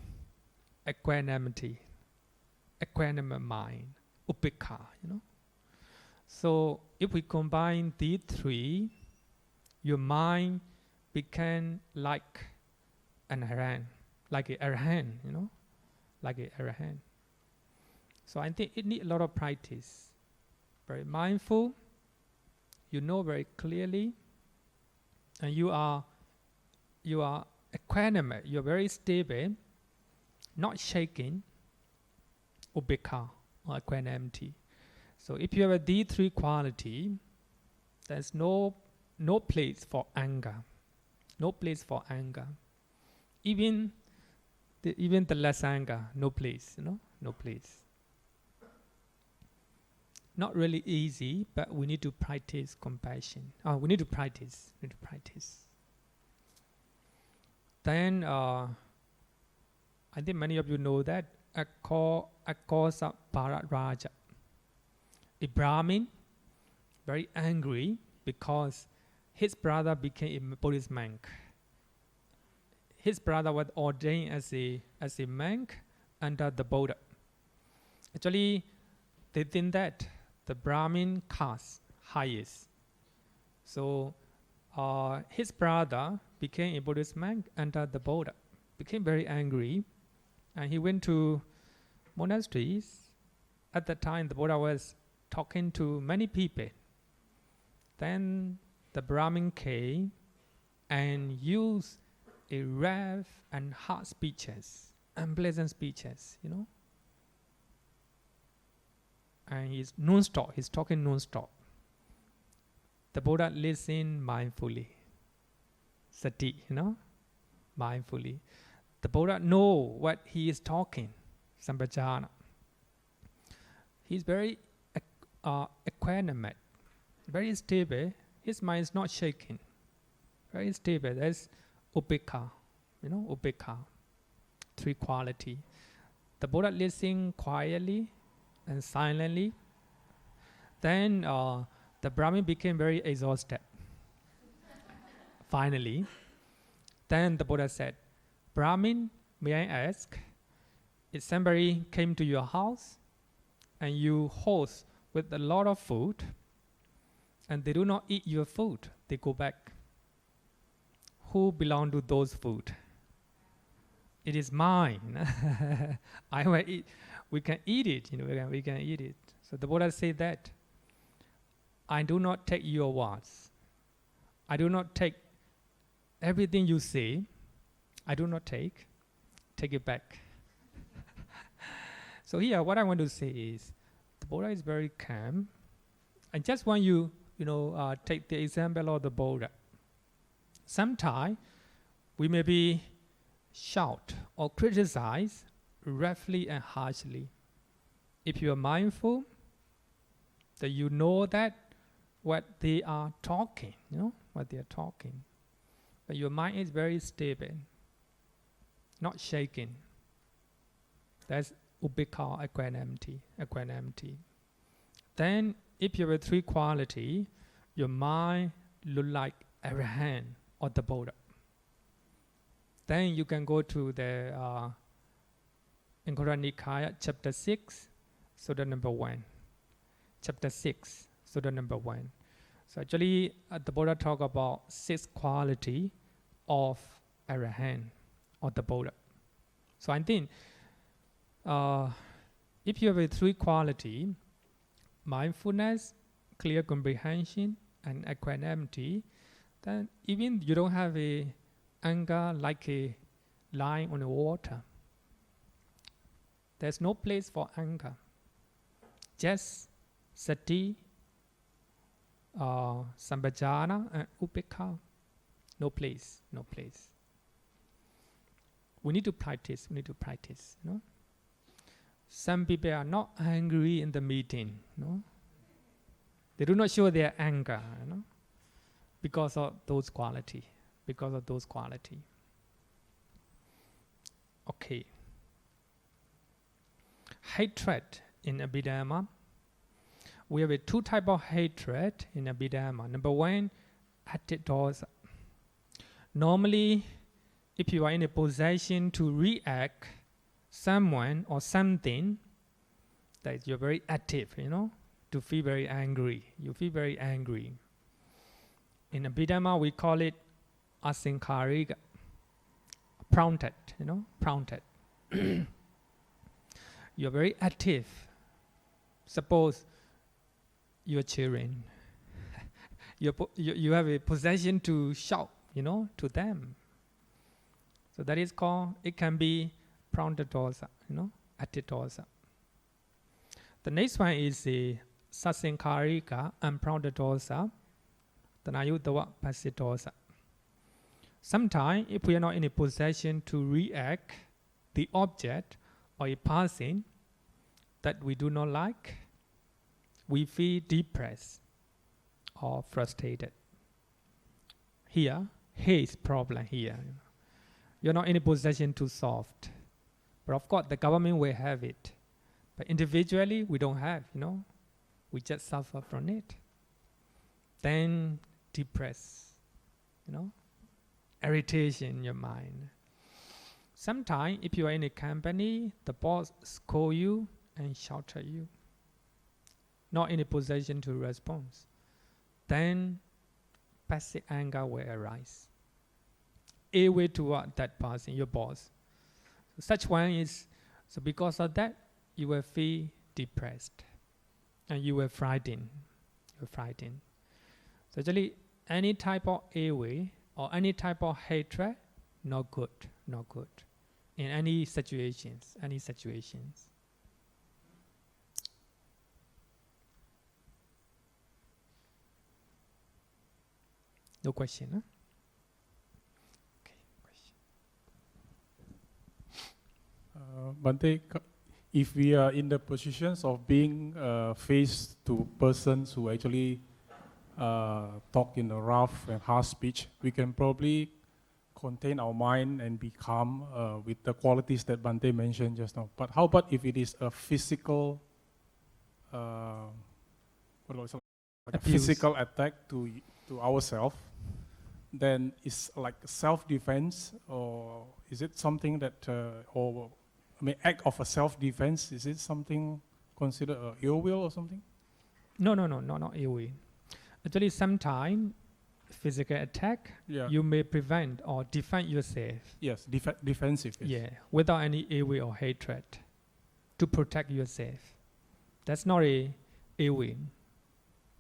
equanimity, equanimous mind, upekha, So if we combine these 3, your mind became like an arahant, like an arahant, like an arahant. So I think it needs a lot of practice. Very mindful, you know very clearly, and you are equanimous, you're very stable, not shaking, upekha or equanimity. So if you have these 3 qualities, there's no place for anger. No place for anger. Even the less anger, no place, no place. Not really easy, but we need to practice compassion. We need to practice. Then I think many of you know that Cakkapala, a Brahmin, very angry because his brother became a Buddhist monk. His brother was ordained as a monk under the Buddha. Actually, they think that the Brahmin caste highest. So his brother became a Buddhist monk under the Buddha, became very angry, and he went to monasteries. At that time, the Buddha was talking to many people. Then the Brahmin came and used a rough and hard speeches, unpleasant speeches, and he's non-stop, he's talking non-stop. The Buddha listened mindfully, sati, mindfully. The Buddha know what he is talking, sampajana. He's very equanimate, very stable. His mind is not shaking, very stable. That's upekha, upekha, three quality. The Buddha listened quietly and silently. Then the Brahmin became very exhausted. Finally, then the Buddha said, Brahmin, may I ask, if somebody came to your house and you host with a lot of food and they do not eat your food, they go back. Who belong to those food? It is mine. I will eat. We can eat it. We can eat it. So the Buddha said that I do not take your words. I do not take everything you say. I do not take it back. So here, what I want to say is, the Buddha is very calm. I just want you, take the example of the Buddha. Sometimes we may be shout or criticize roughly and harshly. If you are mindful, that you know that what they are talking, what they are talking. But your mind is very stable, not shaking. That's upekha, equanimity. Then, if you have three quality, your mind look like arahant or the Buddha. Then you can go to the Anguttara Nikaya, chapter 6, sutta number 1. Chapter 6, sutta number 1. So actually, the Buddha talk about 6 quality of arahant or the Buddha. So I think if you have a 3 quality, mindfulness, clear comprehension, and equanimity, then even you don't have a anger like a line on the water. There's no place for anger. Just sati, sampajana, and upekha. No place. We need to practice. Some people are not angry in the meeting. They do not show their anger. Because of those quality. Okay. Hatred in Abhidhamma. We have 2 types of hatred in Abhidhamma. Number 1, attitudes. Normally, if you are in a position to react someone or something, that you're very active, to feel very angry. You feel very angry. In Abhidhamma, we call it asankarika, prompted, prompted. You're very active. Suppose you're children. You have a possession to shout, to them. So that is called, it can be prompted dosa, attitudosa. The next one is the sasankarika, unprompted dosa, tanayuttava pasitosa. Sometimes, if we are not in a position to react the object or a person that we do not like, we feel depressed or frustrated. Here, his problem here. You're not in a position to solve it. But of course, the government will have it. But individually, we don't have, We just suffer from it. Then, depressed, irritation in your mind. Sometimes, if you are in a company, the boss scold you and shout at you. Not in a position to respond. Then, passive anger will arise. A way toward that person, your boss. So such one is, so because of that, you will feel depressed. and you were frightened. So actually, any type of ill or any type of hatred, not good. In any situations. No question, huh? Okay, question. Bhante, if we are in the positions of being faced to persons who actually talk in a rough and harsh speech, we can probably contain our mind and be calm with the qualities that Bhante mentioned just now. But how about if it is a physical, a physical attack to ourselves? Then it's like self-defense, or is it something that, act of a self-defense, is it something considered ill will or something? No, not ill will. Actually, sometimes physical attack, you may prevent or defend yourself. Yes, defensive. Yes. Yeah, without any ill will or hatred, to protect yourself. That's not a ill will,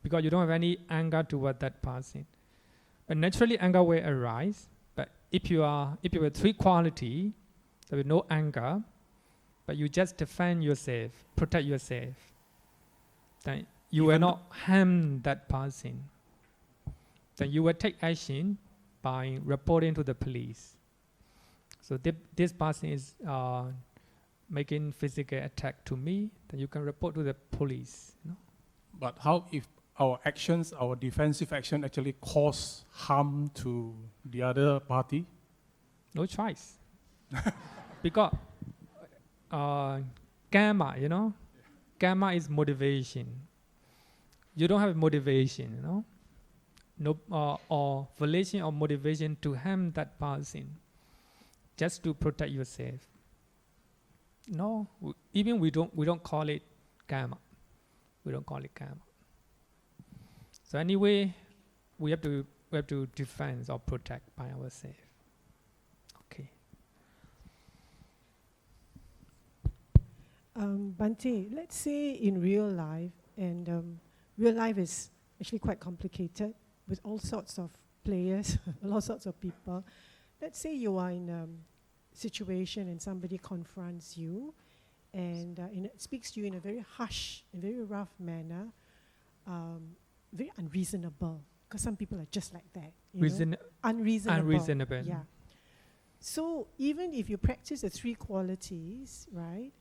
because you don't have any anger toward that person. But naturally, anger will arise. But if you have three qualities, so with no anger, but you just defend yourself, protect yourself, then you will not harm that person. Then you will take action by reporting to the police. So this person is making physical attack to me, then you can report to the police. But how if our actions, our defensive action actually cause harm to the other party? No choice. Because karma, karma is motivation. You don't have motivation, no, or volition or motivation to harm that person, just to protect yourself. No, even we don't call it karma. We don't call it karma. So anyway, we have to defend or protect by ourselves. Okay. Bhante, let's say in real life, and real life is actually quite complicated with all sorts of players, all sorts of people. Let's say you are in a situation and somebody confronts you and speaks to you in a very harsh and very rough manner, very unreasonable, because some people are just like that. Unreasonable. Yeah. So even if you practice the three qualities, right,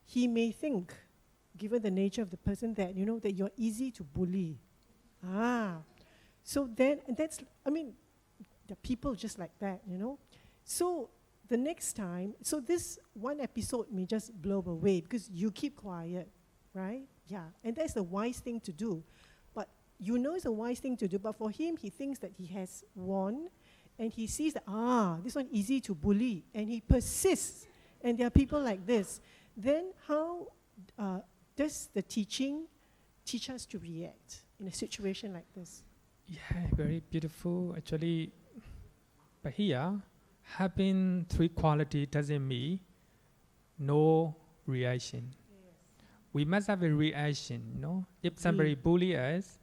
he may think, given the nature of the person, that that you're easy to bully. So then, and that's, the people just like that, So the next time, so this one episode may just blow away because you keep quiet, right? Yeah, and that's the wise thing to do. But it's a wise thing to do, but for him, he thinks that he has won, and he sees that, this one easy to bully, and he persists, and there are people like this. Then how does the teaching teach us to react in a situation like this? Yeah, very beautiful. Actually, but here, having three qualities doesn't mean no reaction. Yes. We must have a reaction, If somebody bullies us,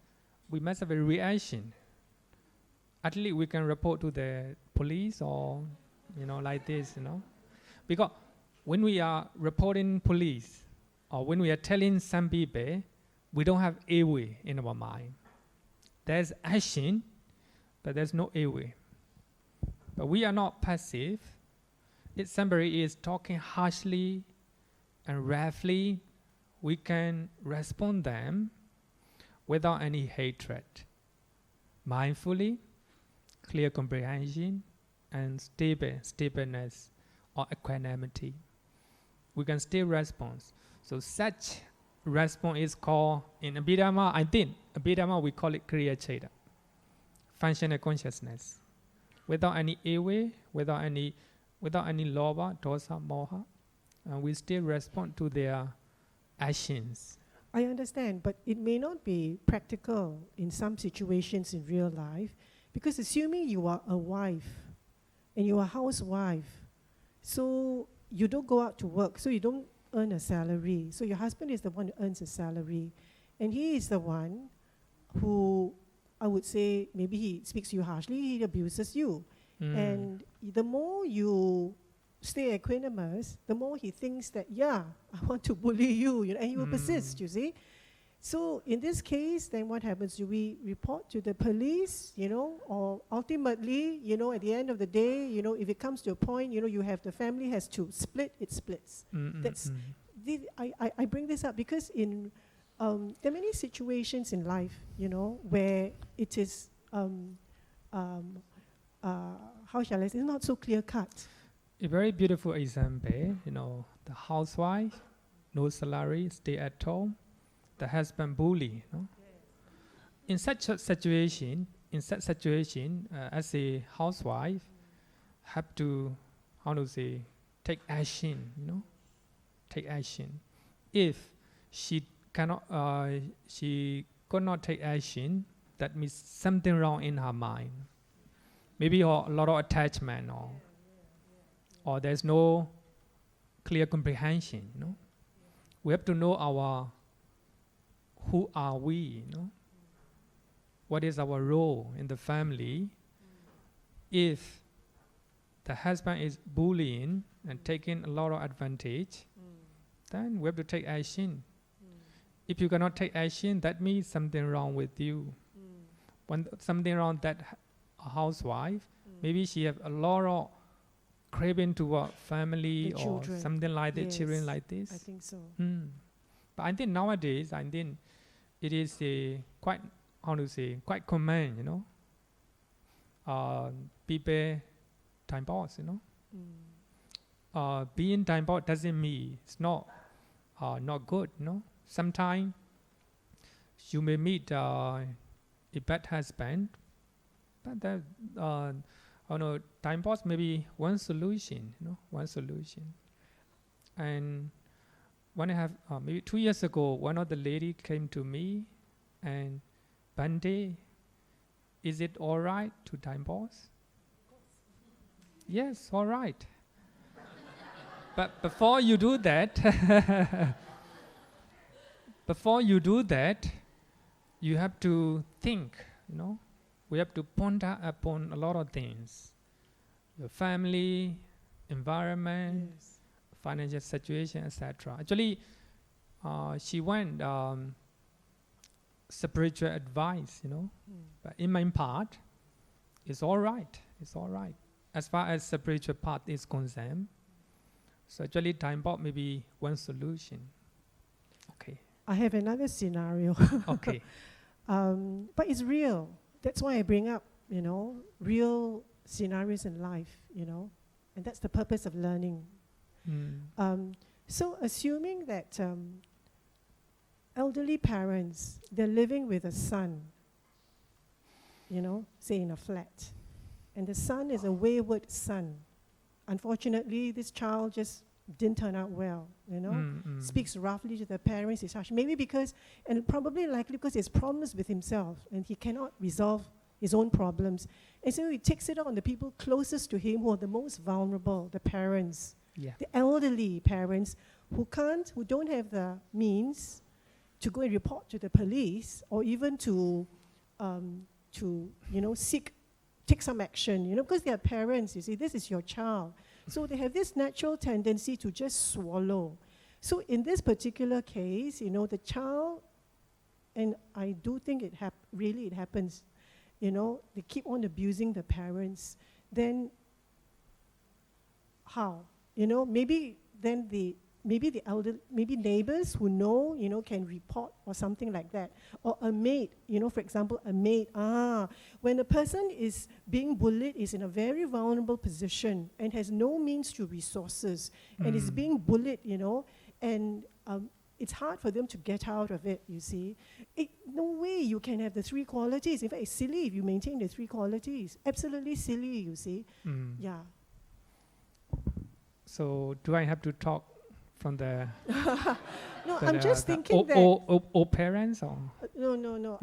we must have a reaction. At least we can report to the police or, like this, Because when we are reporting police or when we are telling some people, we don't have ill will in our mind. There's action, but there's no ill will. But we are not passive. If somebody is talking harshly and roughly, we can respond them without any hatred, mindfully, clear comprehension, and stableness or equanimity. We can still respond. So such response is called, in Abhidhamma, Abhidhamma we call it Kriya Cheta, functional consciousness. Without any ill will, without any lobha, dosa, moha, and we still respond to their actions. I understand, but it may not be practical in some situations in real life, because assuming you are a wife and you are a housewife, so you don't go out to work, so you don't earn a salary. So your husband is the one who earns a salary. And he is the one who, I would say, maybe he speaks to you harshly, he abuses you. And the more you stay equanimous, the more he thinks that, yeah, I want to bully you, and he will persist, you see. So in this case, then what happens? Do we report to the police, or ultimately, at the end of the day, if it comes to a point, you have the family has to split, it splits. I bring this up because there are many situations in life, where it is, how shall I say, it's not so clear cut. A very beautiful example, the housewife, no salary, stay at home, the husband bully. In such a situation, as a housewife, have to, take action. Take action. If she could not take action, that means something wrong in her mind. Maybe a lot of attachment, or there's no clear comprehension. We have to know who are we, what is our role in the family. If the husband is bullying and taking a lot of advantage, then we have to take action. If you cannot take action, that means something wrong with you. When something wrong that housewife, maybe she have a lot of craving toward family or something like that, children like this. I think so. But I think nowadays, it is quite common, people divorce, being divorced doesn't mean it's not good, Sometimes you may meet a bad husband, but divorce may be one solution, one solution. And when I have, maybe 2 years ago, one of the lady came to me and, Bhante, is it all right to divorce? Yes, all right. But before you do that, you have to think, We have to ponder upon a lot of things. Your family, environment, financial situation, etc. Actually, she went spiritual advice, But in my part, it's all right. It's all right. As far as spiritual part is concerned. So actually, time bomb may be one solution. Okay. I have another scenario. Okay. But it's real. That's why I bring up, real scenarios in life, and that's the purpose of learning. So assuming that elderly parents, they're living with a son, say in a flat, and the son is a wayward son. Unfortunately, this child just didn't turn out well, speaks roughly to the parents, is harsh. Maybe because, and probably likely because he's problems with himself and he cannot resolve his own problems. And so he takes it out on the people closest to him who are the most vulnerable, the parents, the elderly parents who don't have the means to go and report to the police or even to take some action, because they are parents, you see, this is your child. So they have this natural tendency to just swallow. So in this particular case, the child, and I do think it happens, they keep on abusing the parents. Then how? Maybe then maybe neighbors who know, can report or something like that. Or a maid, for example, a maid. When a person is being bullied, is in a very vulnerable position and has no means to resources and is being bullied, and it's hard for them to get out of it, you see. No way you can have the three qualities. In fact, it's silly if you maintain the three qualities. Absolutely silly, you see. Yeah. So do I have to talk from the no, I'm just thinking that all parents or no.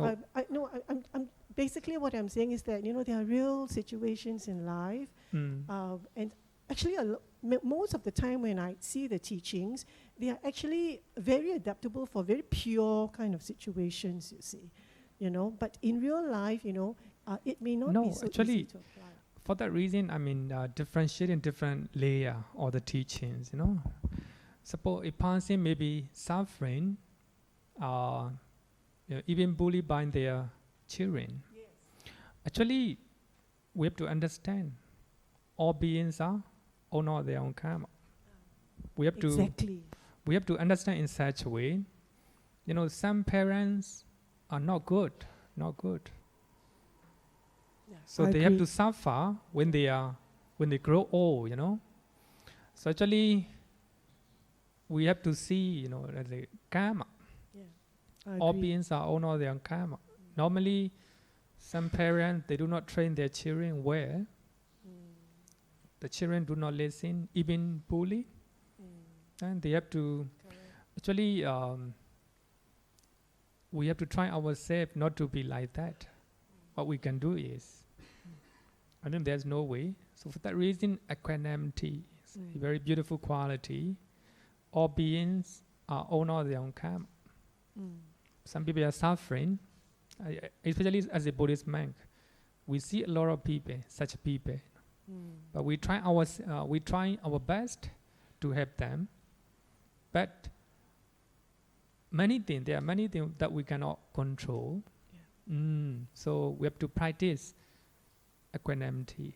I'm basically what I'm saying is that there are real situations in life, and actually most of the time when I see the teachings, they are actually very adaptable for very pure kind of situations, you see. You know, but in real life, you know, it may not be so actually, easy to apply. For that reason, I mean, differentiating different layer or the teachings, you know. Suppose a person may be suffering, you know, even bullied by their children. Yes. Actually, we have to understand all beings are honor their own karma. We have to understand in such a way. You know, some parents are not good. Yeah, So I they have agree. to suffer when they grow old, you know. So actually, we have to see, you know, the karma. Yeah, I All agree. beings are honor their own karma. Normally, some parents, they do not train their children well. The children do not listen, even bully. And they have to, Correct. actually, we have to try ourselves not to be like that. What we can do is, I think there's no way. So for that reason, equanimity is a very beautiful quality. All beings are honor their own karma. Some people are suffering, especially as a Buddhist monk. We see a lot of people, such people, but we try our best to help them. But there are many things that we cannot control. So we have to practice equanimity.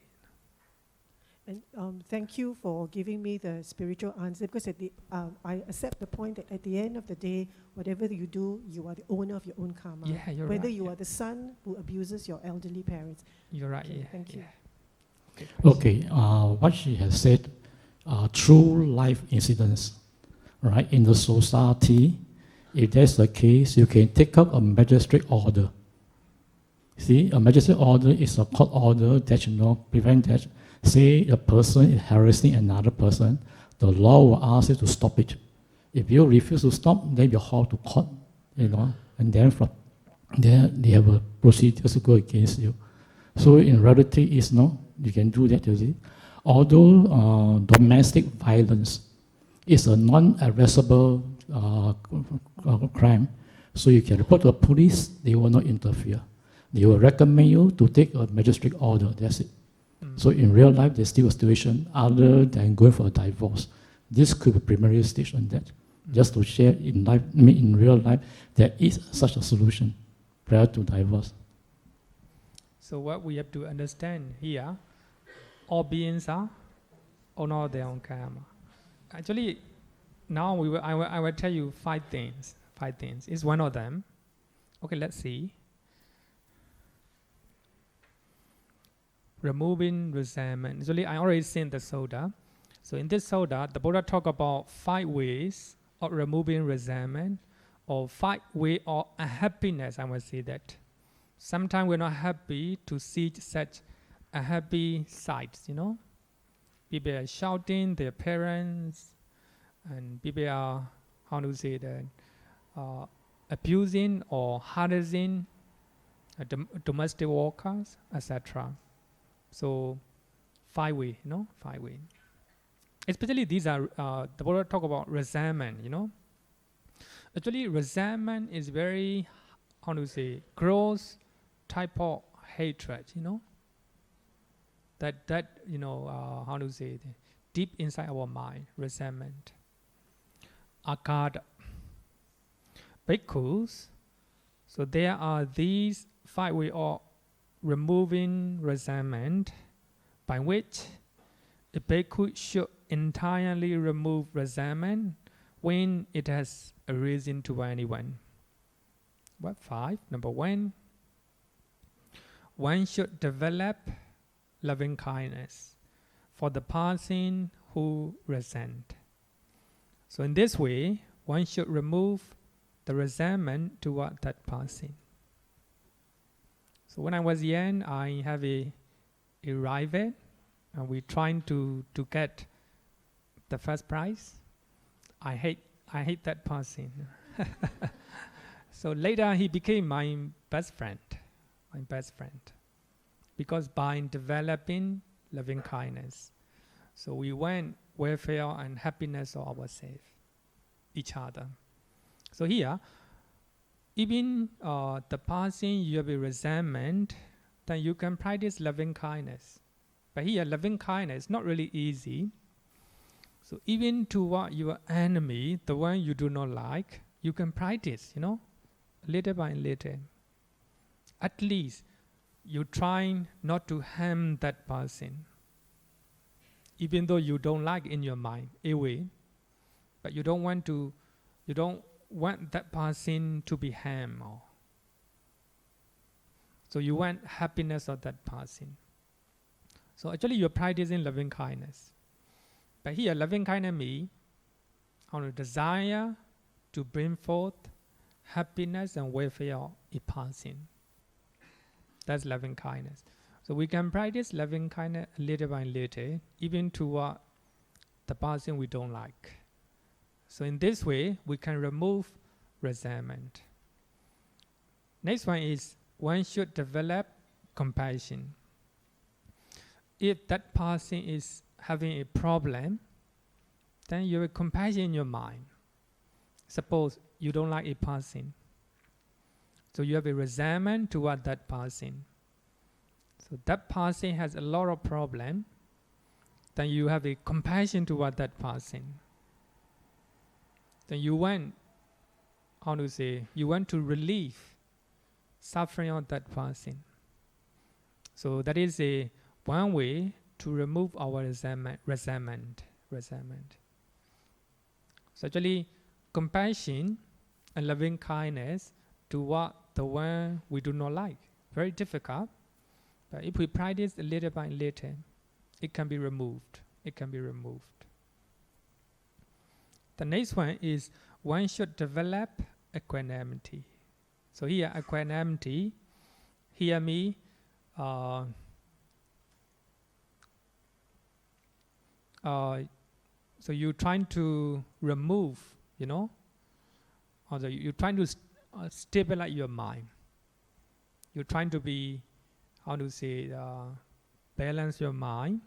And thank you for giving me the spiritual answer, because I accept the point that at the end of the day, whatever you do, you are the owner of your own karma. Yeah, you're Whether right. you are the son who abuses your elderly parents. You're right. Okay, Yeah, thank you. Okay, what she has said, true life incidents, right? In the society, if that's the case, you can take up a magistrate order. See, a magistrate order is a court order that, you know, prevent that. Say a person is harassing another person, the law will ask you to stop it. If you refuse to stop, then you're hauled to court, you know, and then from there they have a procedure to go against you. So in reality, it's no, you can do that, you see. Although domestic violence is a non-arrestable crime, so you can report to the police, they will not interfere. They will recommend you to take a magistrate order, that's it. So in real life, there's still a situation other than going for a divorce. This could be primary stage on that. Just to share in life, I mean in real life, there is such a solution prior to divorce. So what we have to understand here, all beings are honor their own karma. Actually, now I will tell you 5 things. 5 things. It's one of them. Okay, let's see. Removing resentment. Usually, I already seen the Sutta. So in this Sutta, the Buddha talk about 5 ways of removing resentment, or 5 ways of unhappiness. I would say that. Sometimes we're not happy to see such unhappy sights. You know, people are shouting their parents, and people are, how to say that, abusing or harassing domestic workers, etc. So 5 ways, you know, 5 ways. Especially these are, the Buddha talk about resentment, you know. Actually, resentment is very, how to say, gross type of hatred, you know. That you know, how to say, deep inside our mind, resentment. Avyāpāda. Bhikkhus, so there are these 5 ways of removing resentment, by which a bhikkhu should entirely remove resentment when it has arisen to anyone. What 5? Number 1, one should develop loving kindness for the person who resent. So in this way, one should remove the resentment toward that person. So when I was young, I have a rival, and we trying to get the first prize. I hate that person. So later he became my best friend, because by developing loving kindness, so we went welfare and happiness of ourselves, each other. So here, even the person you have a resentment, then you can practice loving kindness. But here, loving kindness is not really easy. So even toward your enemy, the one you do not like, you can practice, little by little. At least you try not to harm that person, even though you don't like in your mind, away. But you don't want that person to be harmed. So you want happiness of that person. So actually you're practicing loving kindness. But here, loving kindness means on a desire to bring forth happiness and welfare of a person. That's loving kindness. So we can practice loving kindness little by little, even toward the person we don't like. So in this way, we can remove resentment. Next one is one should develop compassion. If that person is having a problem, then you have compassion in your mind. Suppose you don't like a person, so you have a resentment toward that person. So that person has a lot of problem, then you have a compassion toward that person. Then you want, you want to relieve suffering of that person. So that is one way to remove our resentment. So actually, compassion and loving kindness toward the one we do not like, very difficult. But if we practice little by little, it can be removed. The next one is one should develop equanimity. So here, equanimity, hear me, so you're trying to remove, or you're trying to stabilize your mind. You're trying to be, balance your mind.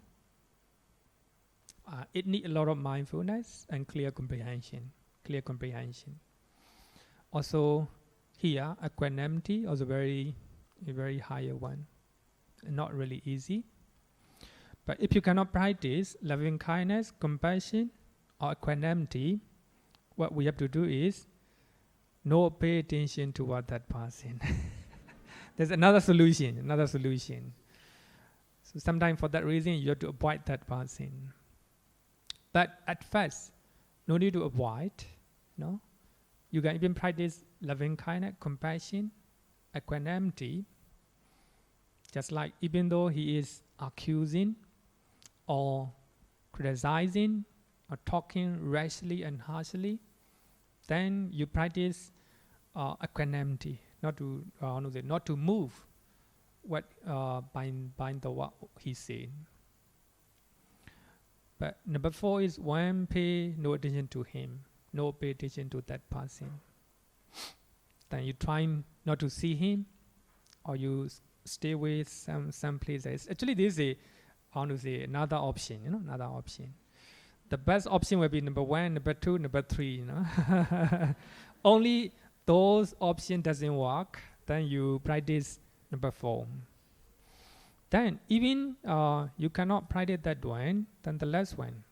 It needs a lot of mindfulness and clear comprehension. Also, here, equanimity is a very higher one. Not really easy. But if you cannot practice loving kindness, compassion, or equanimity, what we have to do is not pay attention toward that person. There's another solution. So sometimes for that reason, you have to avoid that person. But at first, no need to avoid. You can even practice loving kindness, compassion, equanimity. Just like even though he is accusing or criticizing or talking rashly and harshly, then you practice equanimity, not to move what what he's saying. But number 4 is one pay no attention to him, no pay attention to that person. Then you try not to see him, or you stay with some places. Actually, this is another option. Another option. The best option will be number 1, number 2, number 3. Only those options doesn't work, then you practice number 4. Then even you cannot practice that one, then the last one.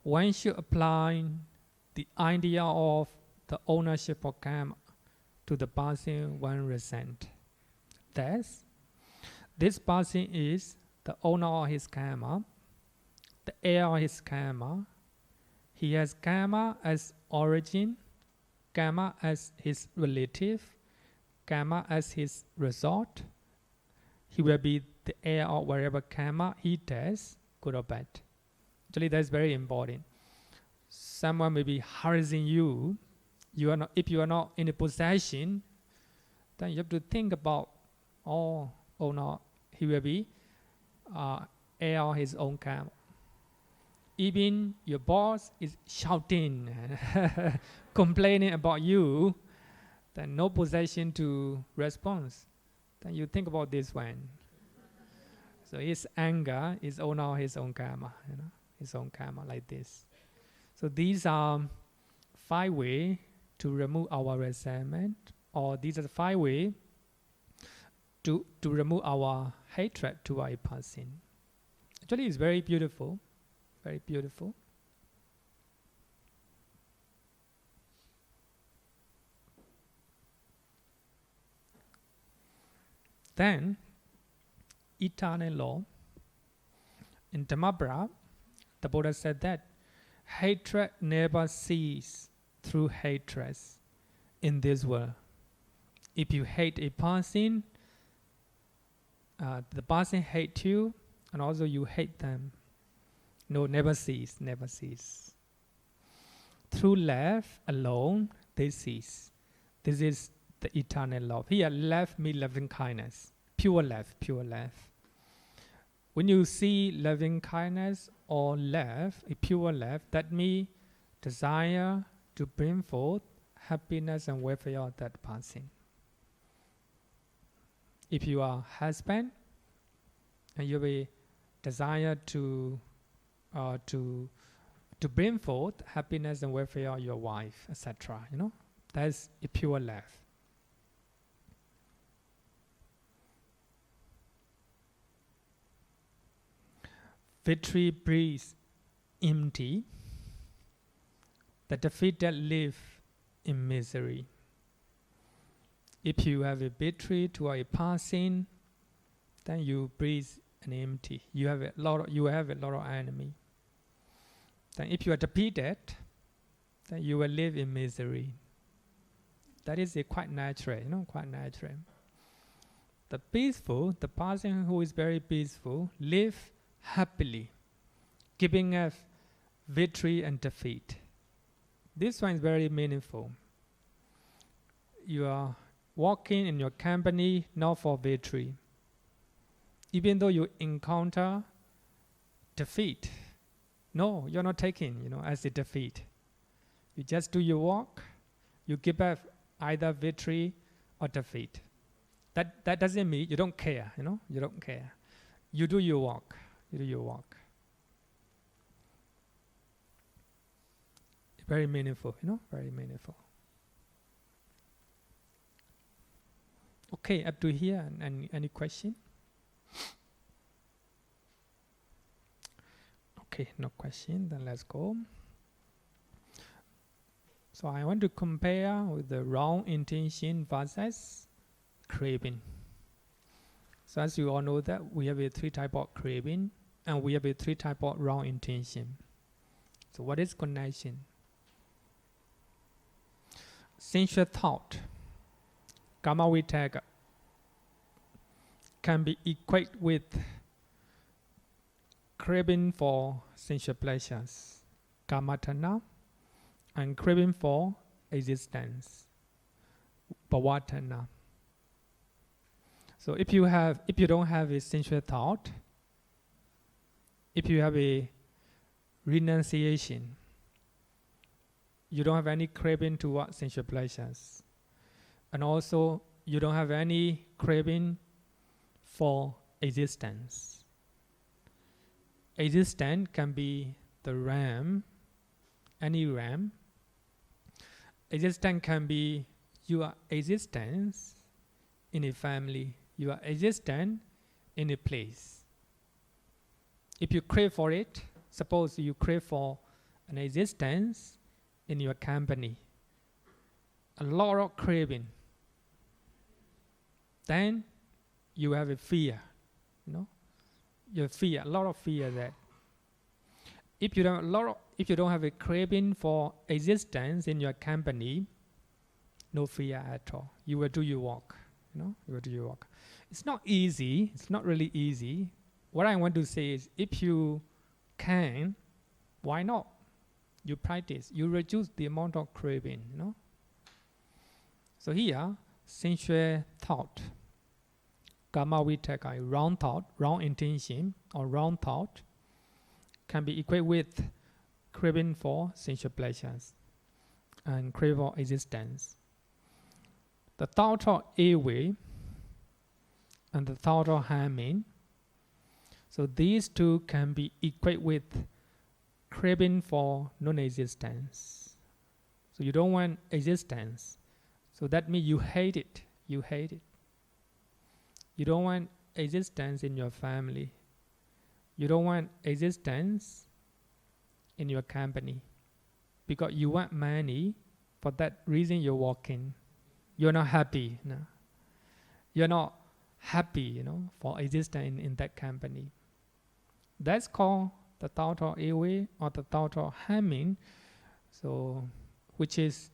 One should apply the idea of the ownership of karma to the person one resent. Thus, this person is the owner of his karma, the heir of his karma. He has karma as origin, karma as his relative, karma as his result. He will be the heir of whatever karma he does, good or bad. Actually, that's very important. Someone may be harassing you. If you are not in a possession, then you have to think about, he will be heir of his own karma. Even your boss is shouting, complaining about you, then no possession to response. Then you think about this one. So his anger is owner of his own karma. his own karma like this. So these are 5 ways to remove our resentment, or these are the 5 ways to remove our hatred toward a person. Actually, it's very beautiful, very beautiful. Then, eternal law. In Dhammapara, the Buddha said that hatred never ceases through hatred in this world. If you hate a person, the person hates you, and also you hate them. No, never cease, never cease. Through love alone, they cease. This is the eternal love. Here, love means loving kindness, pure love, pure love. When you see loving kindness or love, a pure love, that means desire to bring forth happiness and welfare of that person. If you are husband and you have a desire to bring forth happiness and welfare of your wife, etc., that's a pure love. Victory breeds empty. The defeated live in misery. If you have a victory to a person, then you breathe an empty. You have a lot of enemy. Then if you are defeated, then you will live in misery. That is quite natural, quite natural. The peaceful, the person who is very peaceful, live happily, giving us victory and defeat. This one is very meaningful. You are walking in your company not for victory. Even though you encounter defeat, no, you're not taking, as a defeat. You just do your work. You give up either victory or defeat. That doesn't mean you don't care, You don't care. You do your work. You do your work. Very meaningful, very meaningful. Okay, up to here, any question? Okay, no question, then let's go. So I want to compare with the wrong intention versus craving. So as you all know that we have a 3 type of craving and we have a 3 type of wrong intention. So what is connection? Sensual thought, kama vitaka, can be equated with craving for sensual pleasures, kamatana, and craving for existence, bhavatana. So if you don't have a sensual thought, if you have a renunciation, you don't have any craving toward sensual pleasures, and also you don't have any craving for existence. Existence can be the realm, any realm. Existence can be your existence in a family, your existence in a place. If you crave for it, suppose you crave for an existence in your company, a lot of craving, then you have a fear, you fear, a lot of fear that if you don't have a craving for existence in your company, no fear at all. You will do your work, you will do your work. It's not easy. It's not really easy. What I want to say is, if you can, why not? You practice. You reduce the amount of craving, So here, sensual thought, kama vitaka, wrong thought, wrong intention, or wrong thought, can be equated with craving for sensual pleasures and craving for existence. The thought of ill and the thought of harming, so these two can be equated with craving for non-existence. So you don't want existence. So that means you hate it. You hate it. You don't want existence in your family. You don't want existence in your company. Because you want money. For that reason you're walking. You're not happy. No. You're not happy, for existence in that company. That's called the thought of ill will or the thought of harming. So, which is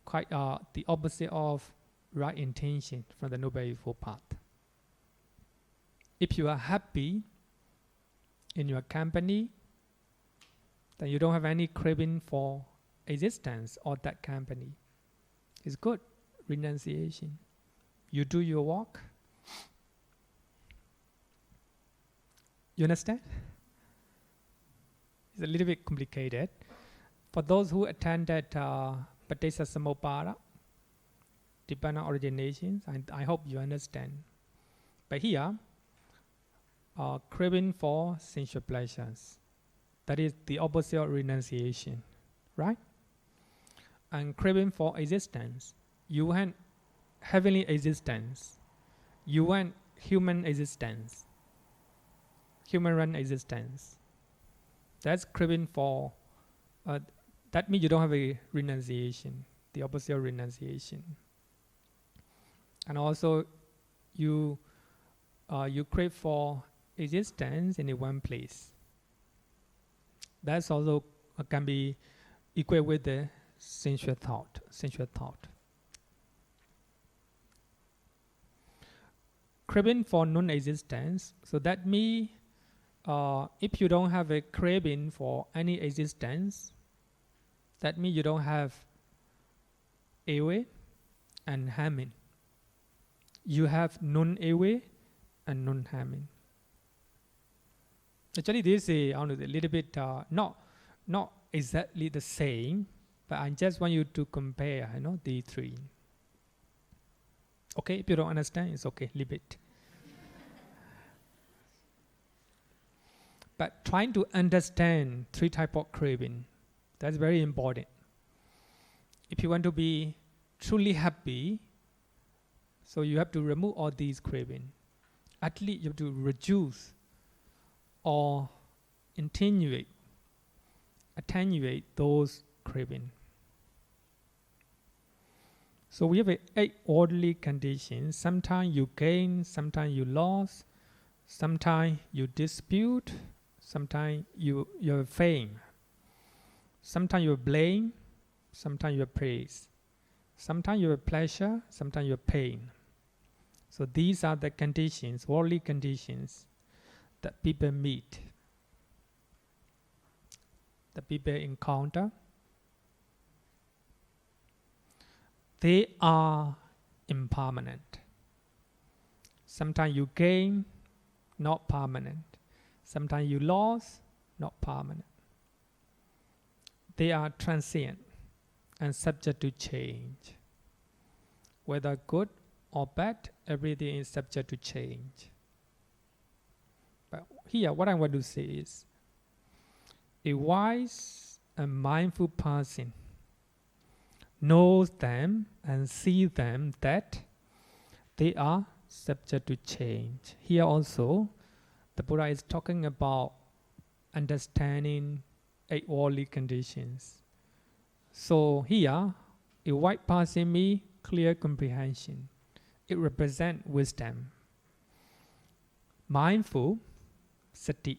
quite the opposite of right intention from the Noble Eightfold Path. If you are happy in your company, then you don't have any craving for existence of that company. It's good renunciation. You do your work. You understand? It's a little bit complicated. For those who attended Paticca dependent originations, I hope you understand. But here, craving for sensual pleasures, that is the opposite of renunciation, right? And craving for existence, you want heavenly existence, you want human existence, human run existence. That's craving for, that means you don't have a renunciation, the opposite of renunciation. And also you crave for existence in one place. That's also can be equated with the sensual thought. Craving for non-existence. So that means if you don't have a craving for any existence, that means you don't have ill and harming. You have non-ill and non-harming. Actually, this is a little bit not exactly the same, but I just want you to compare, the three. Okay, if you don't understand, it's okay, leave it. But trying to understand three types of craving, that's very important. If you want to be truly happy, so you have to remove all these craving. At least you have to reduce or attenuate those craving. So we have 8 orderly conditions. Sometimes you gain, sometimes you lose, sometimes you dispute, sometimes you have fame, sometimes you blame, sometimes you praise, sometimes you have pleasure, sometimes you have pain. So these are the conditions, worldly conditions, that people meet, that people encounter. They are impermanent. Sometimes you gain, not permanent. Sometimes you lose, not permanent. They are transient and subject to change. Whether good or bad, everything is subject to change. But here, what I want to say is, a wise and mindful person knows them and sees them that they are subject to change. Here also, the Buddha is talking about understanding 8 worldly conditions. So here, a wise person means clear comprehension. It represents wisdom. Mindful, sati,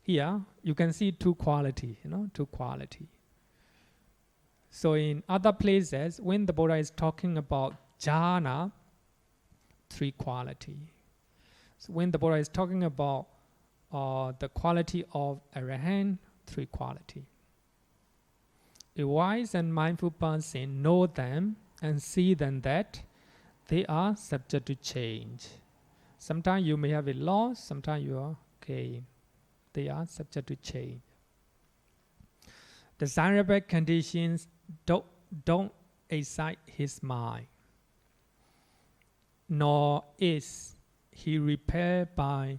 Here, you can see 2 quality, 2 quality. So in other places, when the Buddha is talking about jhana, 3 quality. So when the Buddha is talking about the quality of arahant, 3 quality. A wise and mindful person know them and see them that they are subject to change. Sometimes you may have a loss, sometimes you are gain. They are subject to change. Desirable conditions don't excite his mind, nor is he repelled by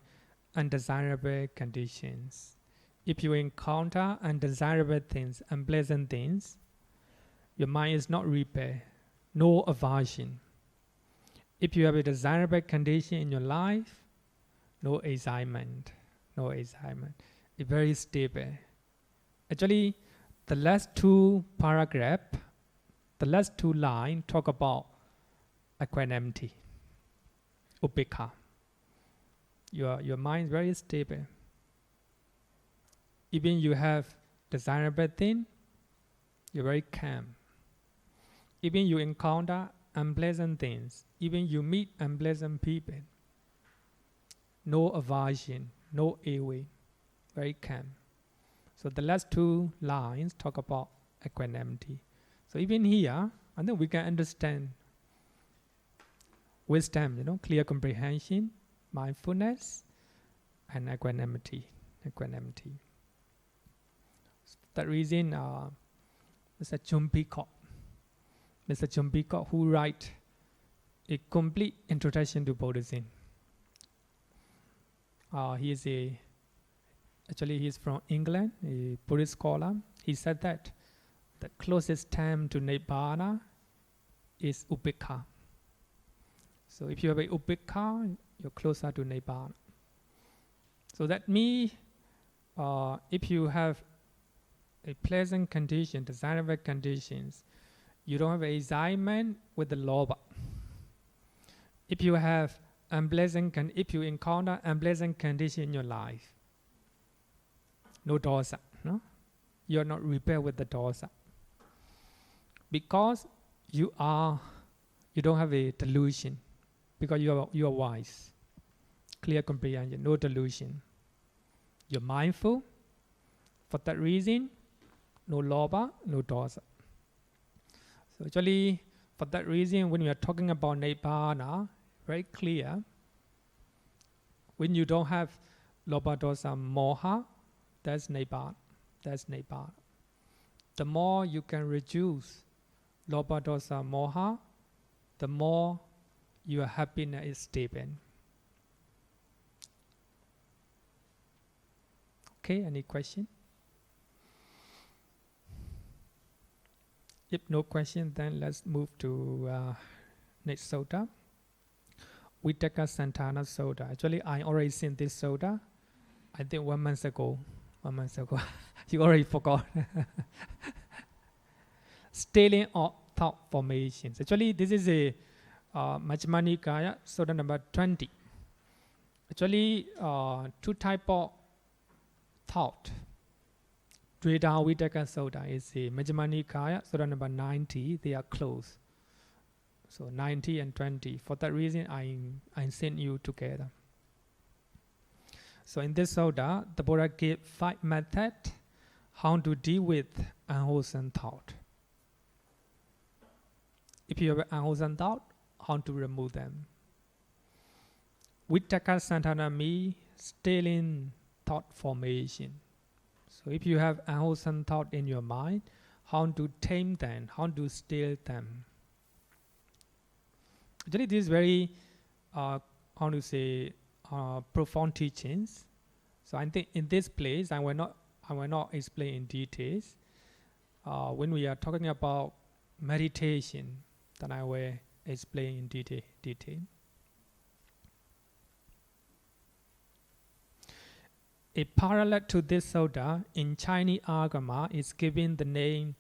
undesirable conditions. if you encounter undesirable things, unpleasant things, your mind is not repaired, no aversion. If you have a desirable condition in your life, no excitement, no excitement. It's very stable. Actually, the last two paragraphs, the last two lines talk about equanimity, upekkha. Your mind is very stable. Even you have desirable thing, you're very calm. Even you encounter unpleasant things, even you meet unpleasant people, no aversion, no ill will, very calm. So the last two lines talk about equanimity. So even here, I think we can understand wisdom, clear comprehension, mindfulness, and equanimity. That reason, Mr. Chumpikot, who write a complete introduction to Buddhism. He is from England, a Buddhist scholar. He said that the closest term to Nibbana is upekkha. So if you have a upekkha, you're closer to Nibbana. So that means if you have a pleasant condition, desirable conditions, you don't have excitement with the lobha. If you have if you encounter unpleasant condition in your life, no dosa, no? You're not repaired with the dosa. Because you don't have a delusion. Because you are wise. Clear comprehension, no delusion. You're mindful. For that reason, no lobha, no dosa. So actually, for that reason, when we are talking about Nibbana, very clear. When you don't have lobha, dosa, moha, that's Nibbana. The more you can reduce lobha, dosa, moha, the more your happiness is stable. Okay, any question? If no question, then let's move to next sutta. Vitakka Santana Sutta. Actually, I already seen this sutta, I think 1 month ago. You already forgot. Stealing of thought formations. Actually, this is a Majjhima Nikaya, sutta number 20. Actually, two type of thought. Dveda Vitakka Sutta is a Majjhima Nikaya, sutta number 90. They are close. So 90 and 20. For that reason, I sent you together. So in this sutta, the Buddha gave 5 methods how to deal with unwholesome thought. If you have unwholesome thought, how to remove them. Vitakka Santana means stealing thought formation. So if you have unwholesome thought in your mind, how to tame them, how to steal them. Actually, this is very, profound teachings. So I think in this place, I will not explain in details. When we are talking about meditation, then I will explain in detail. A parallel to this sutta in Chinese Agama is given the name,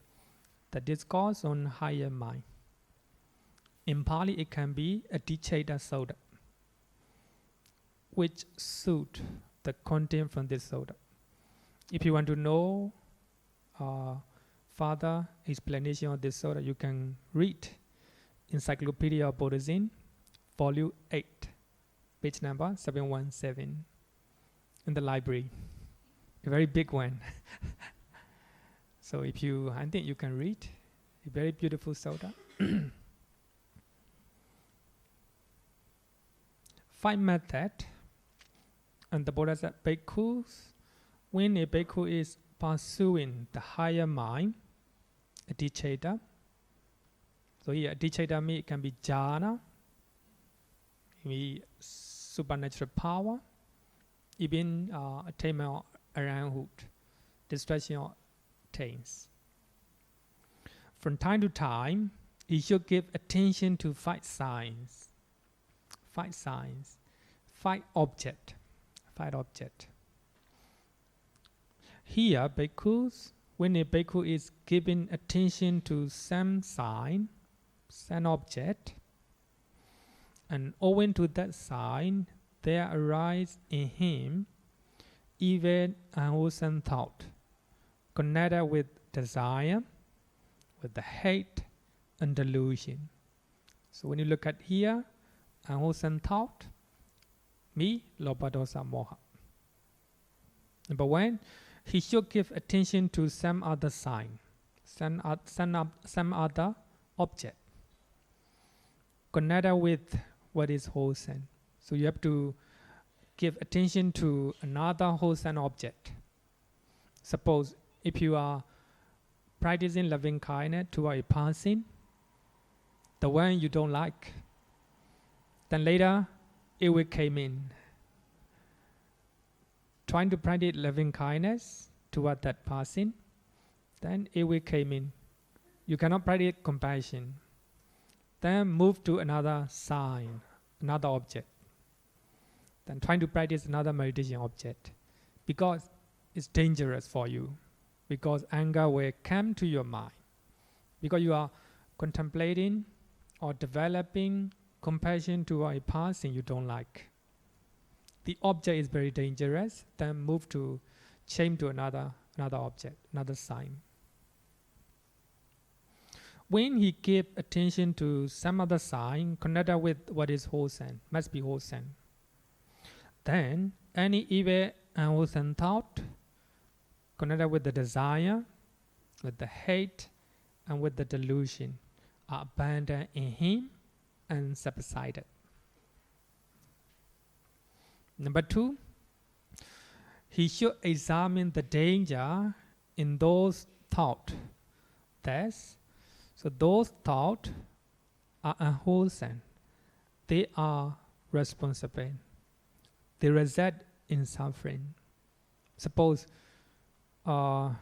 the discourse on higher mind. In Pali, it can be a Diccheta Sutta, which suit the content from this sutta. If you want to know further explanation of this sutta, you can read Encyclopedia of Buddhism, Volume 8, page number 717, in the library. A very big one. So I think you can read. A very beautiful sutta. 5 methods, and the Buddha said, bhikkhus, when a bhikkhu is pursuing the higher mind, a diccheta. So here, diccheta means it can be jhana, maybe supernatural power, even attainment of arahanthood. distraction or taints. From time to time, he should give attention to five signs, five object. Here, bhikkhus, when a bhikkhu is giving attention to some sign, some object, and owing to that sign, there arise in him even unwholesome thought, connected with desire, with the hate and delusion. So when you look at here, unwholesome thought, me, lobha, dosa, moha. Number one, he should give attention to some other sign, some other object, connected with what is wholesome. So you have to give attention to another wholesome object. Suppose if you are practicing loving kindness toward a person, the one you don't like, then later it will come in. Trying to practice loving kindness toward that person, then it will come in. You cannot practice compassion. Then move to another sign, another object. Then trying to practice another meditation object, because it's dangerous for you, because anger will come to your mind, because you are contemplating or developing compassion toward a person you don't like. The object is very dangerous, then change to another object, another sign. When he give attention to some other sign connected with what is wholesome, must be wholesome, then any evil unwholesome thought connected with the desire, with the hate, and with the delusion are abandoned in him and subsided. Number two, he should examine the danger in those thoughts. So those thoughts are unwholesome. They are responsible. They result in suffering. Suppose you are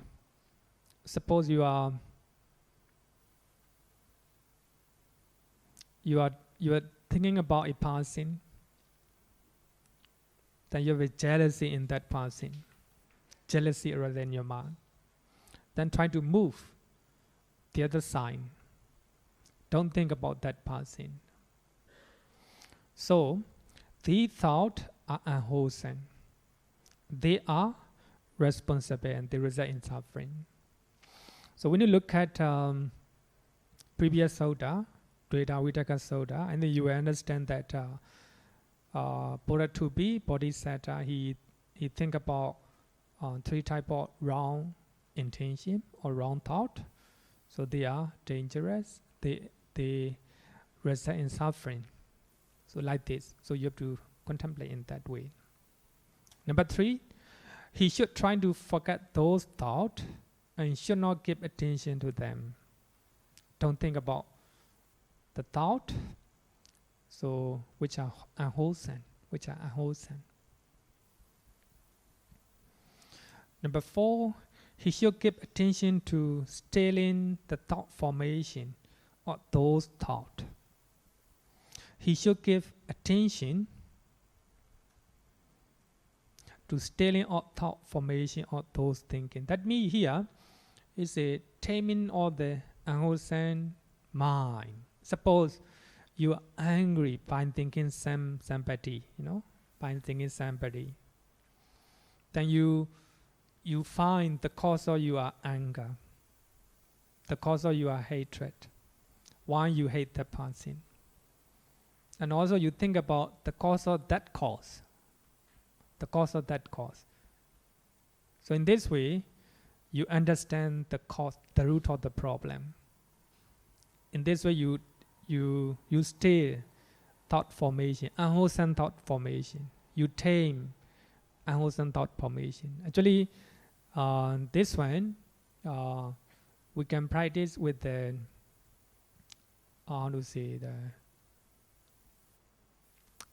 thinking about a person, then you have jealousy in that person. Jealousy arises in your mind. Then try to move the other side. Don't think about that person. So, these thoughts are unwholesome. They are responsible and they result in suffering. So when you look at previous sutta, Dveta Vitaka Sutta, and then you will understand that Buddha to be Bodhisattva, he think about three type of wrong intention or wrong thought. So they are dangerous. They result in suffering. So like this. So you have to contemplate in that way. Number three, he should try to forget those thoughts and should not give attention to them. Don't think about the thought, so which are unwholesome. Number four, he should give attention to stilling the thought formation or those thoughts. He should give attention to stilling of thought formation or those thinking. That means here is a taming of the unwholesome mind. Suppose you are angry by thinking somebody, by thinking somebody. Then you find the cause of your anger, the cause of your hatred, why you hate that person. And also you think about the cause of that cause. So in this way, you understand the cause, the root of the problem. In this way, you still thought formation, unwholesome thought formation. You tame unwholesome thought formation. Actually, this one we can practice with the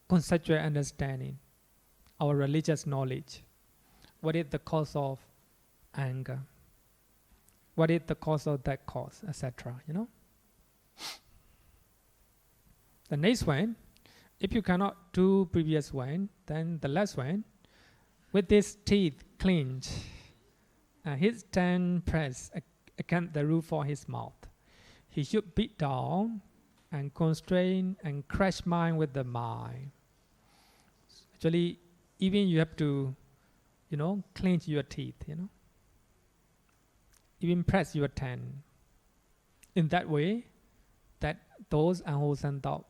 conceptual understanding, our religious knowledge. What is the cause of anger. What is the cause of that cause, etc. The next one, if you cannot do previous one, then the last one, with his teeth clenched and his hand pressed against the roof of his mouth, he should beat down and constrain and crush mind with the mind. Actually, even you have to, clench your teeth, even press your tongue. In that way, that those unwholesome thoughts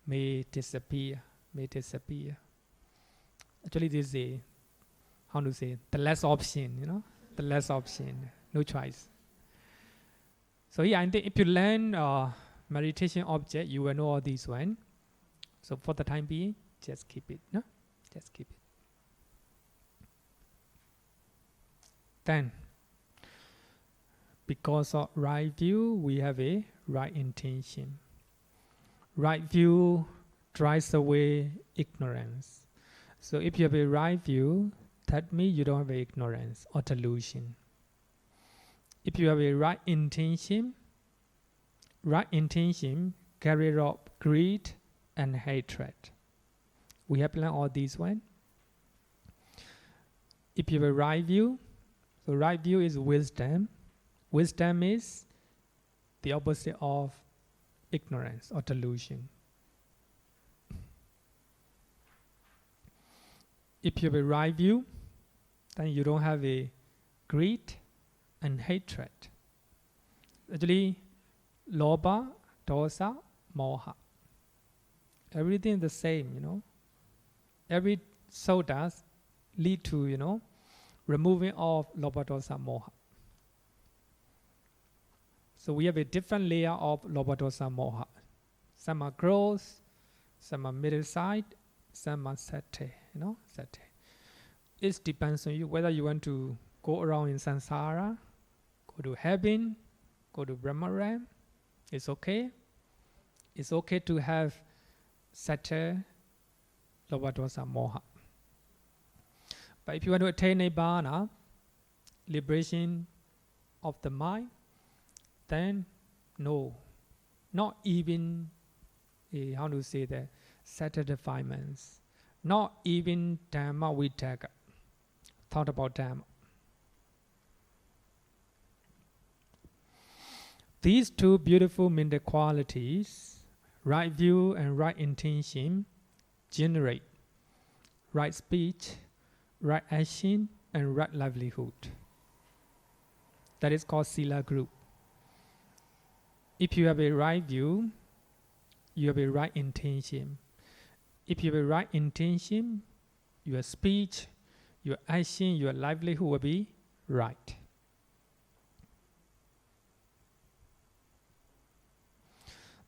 may disappear. Actually, this is the last option, the last option, no choice. So here, I think if you learn meditation object, you will know all these one. So for the time being, just keep it, just keep it. Then, because of right view, we have a right intention. Right view drives away ignorance. So if you have a right view, that means you don't have ignorance or delusion. If you have a right intention carries out greed and hatred. We have learned all these one. If you have a right view, so right view is wisdom. Wisdom is the opposite of ignorance or delusion. If you have a right view, then you don't have a greed and hatred. Actually, lobha, dosa, moha. Everything is the same, Every sodas lead to, removing of lobha, dosa, moha. So we have a different layer of lobha, dosa, moha. Some are gross, some are middle side, some are sati, sati. It depends on you whether you want to go around in samsara, go to heaven, go to Brahma realm. It's okay. It's okay to have sati, lobha, dosa, moha. But if you want to attain nibbana, liberation of the mind, then no, not even sati defilements, not even dhamma vitaka, thought about dhamma. These two beautiful mental qualities, right view and right intention, generate right speech, right action, and right livelihood. That is called Sila group. If you have a right view, you have a right intention. If you have a right intention, your speech, your action, your livelihood will be right.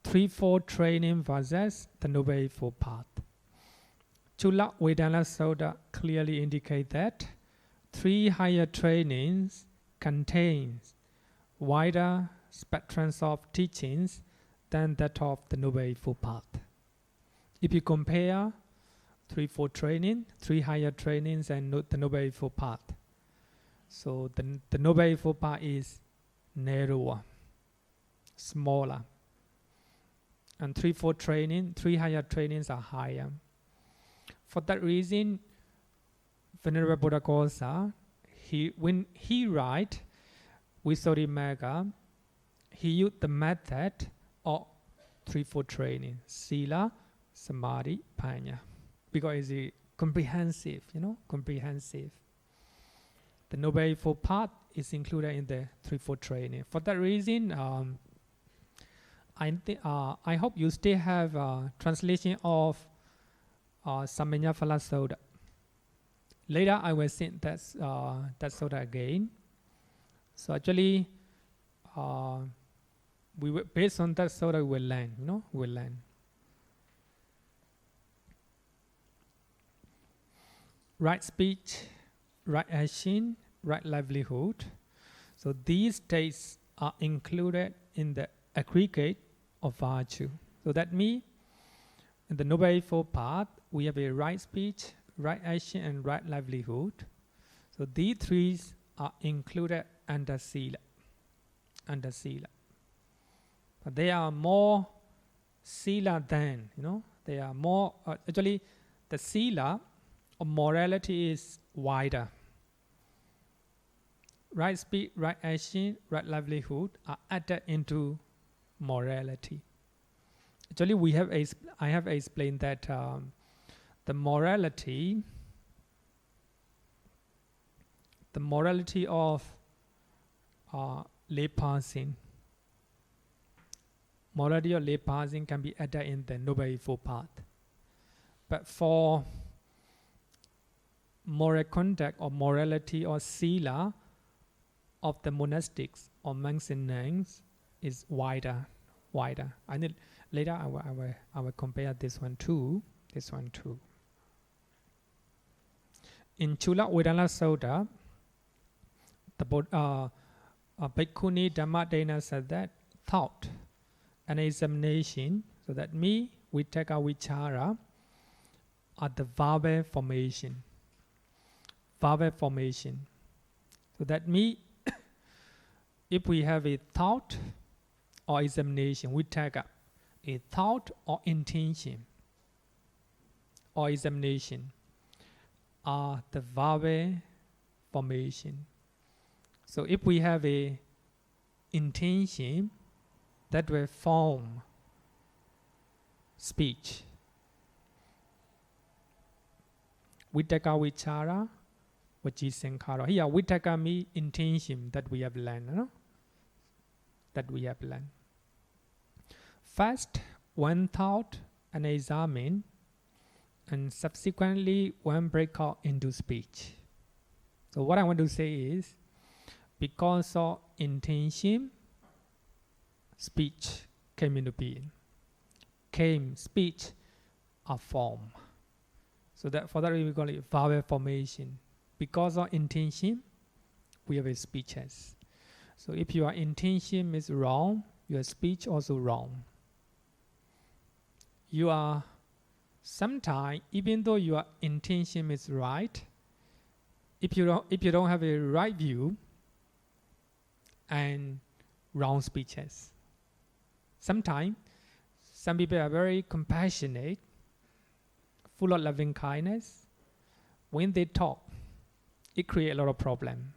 Threefold training versus the Noble Eightfold Path. Chula Vedana Sutta clearly indicate that three higher trainings contains wider spectrums of teachings than that of the Noble Eightfold Path. If you compare threefold training, three higher trainings, and the Noble Eightfold Path, so the Noble Eightfold Path is narrower, smaller, and threefold training, three higher trainings are higher. For that reason, Venerable Buddhaghosa, when he write Visuddhimagga, he used the method of threefold training, Sila, Samadhi, Panya, because it's comprehensive, comprehensive. The Noble Eightfold Path is included in the threefold training. For that reason, I hope you still have translation of Sammeññaphala Sutta. Later, I will send that Sutta again. So actually, we will, based on that Sutta, we will learn, we'll learn. Right speech, right action, right livelihood. So these states are included in the aggregate of virtue. So that means in the Noble Eightfold Path, we have a right speech, right action, and right livelihood. So these three are included under sila. Under sila. But they are more sila than, they are more, actually the sila of morality is wider. Right speech, right action, right livelihood are added into morality. Actually, I have explained that the morality of lay passing, morality of lay passing can be added in the Noble Eightfold Path. But for moral conduct or morality or sila of the monastics or monks and nuns is wider. Later I will compare this one too. In Chula Vedana Sutta, the Bhikkhuni Dhammadena said that thought and examination, so that me, Vitakka, Vichara, are the verbal formation. Verbal formation. So that me, if we have a thought or examination, Vitakka, a thought or intention or examination are the verbal formation. So if we have a intention, that will form speech. Vitakka, Vichara, Vacisankhara. Here, Vitakka means intention that we have learned. That we have learned. First, one thought and examine, and subsequently one break out into speech. So what I want to say is, because of intention, speech came into being. Speech, a form. So that for that we call it verbal formation. Because of intention, we have a speeches. So if your intention is wrong, your speech also wrong. You are sometimes, even though your intention is right, if you don't have a right view and wrong speeches. Sometimes some people are very compassionate, full of loving kindness. When they talk, it creates a lot of problem.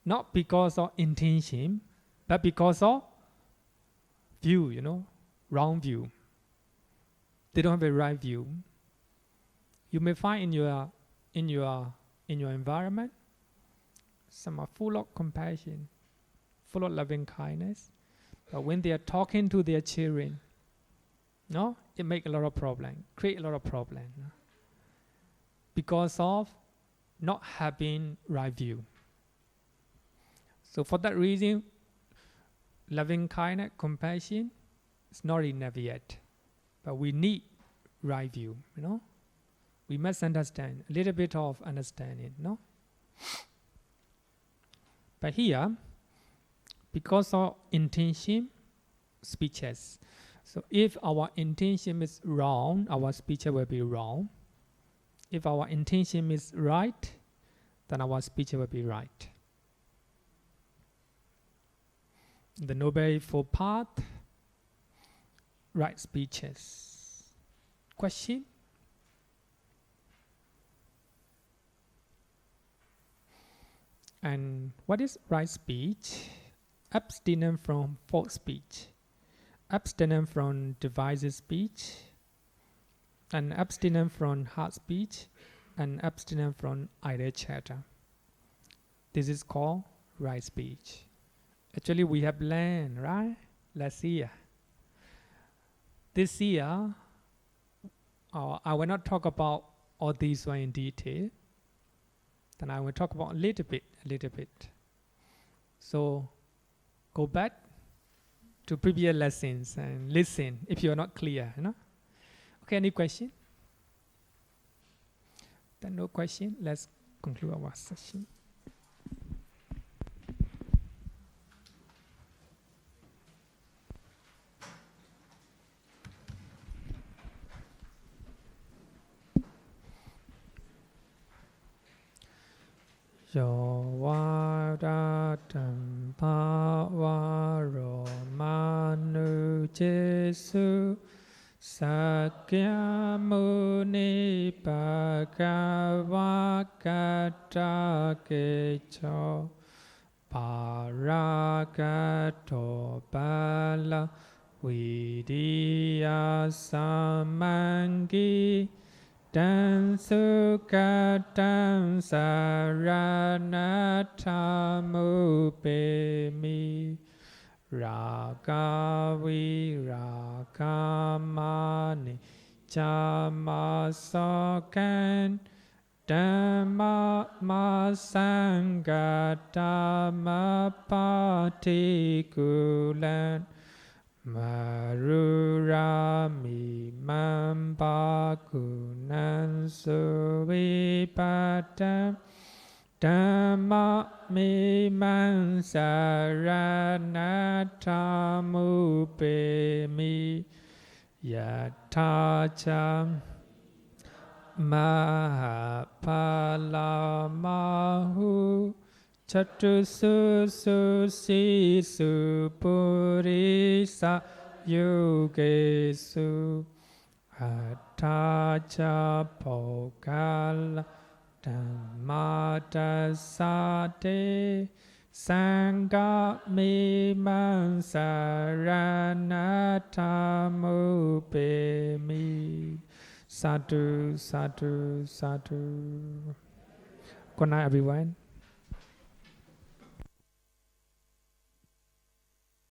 Not because of intention, but because of view, wrong view. They don't have a right view. You may find in your environment, some are full of compassion, full of loving kindness. But when they are talking to their children, it make a lot of problem, create a lot of problem. Because of not having right view. So for that reason, loving kindness, compassion is not enough yet. But we need right view, We must understand, a little bit of understanding, But here, because of intention, speeches. So if our intention is wrong, our speech will be wrong. If our intention is right, then our speech will be right. The Noble Eightfold Path, right speeches. Question? And what is right speech? Abstinence from false speech, abstinence from divisive speech, and abstinence from hard speech, and abstinence from idle chatter. This is called right speech. Actually, we have learned, right? Last year. This year, I will not talk about all these one in detail. Then I will talk about a little bit. So, go back to previous lessons and listen if you are not clear. Okay, any question? Then no question. Let's conclude our session. Yo vadatam pavaro manu jesu Sakya muni bhagavakata kecho paragato bala vidiya samangi dan sukatam saranatamu Ragavi Ragamani Jamasokan Dhamma Masanga Dhamma Patikulan Marurami Mambakunan Suvipatam Dhamma mimang saranatamu pemi yatacham mahapalamahu chatusu susisu purisa yugesu atacha pokala Dhammatasate Sangha mimang saranatamu pemi. Sadhu, sadhu, sadhu. Good night, everyone.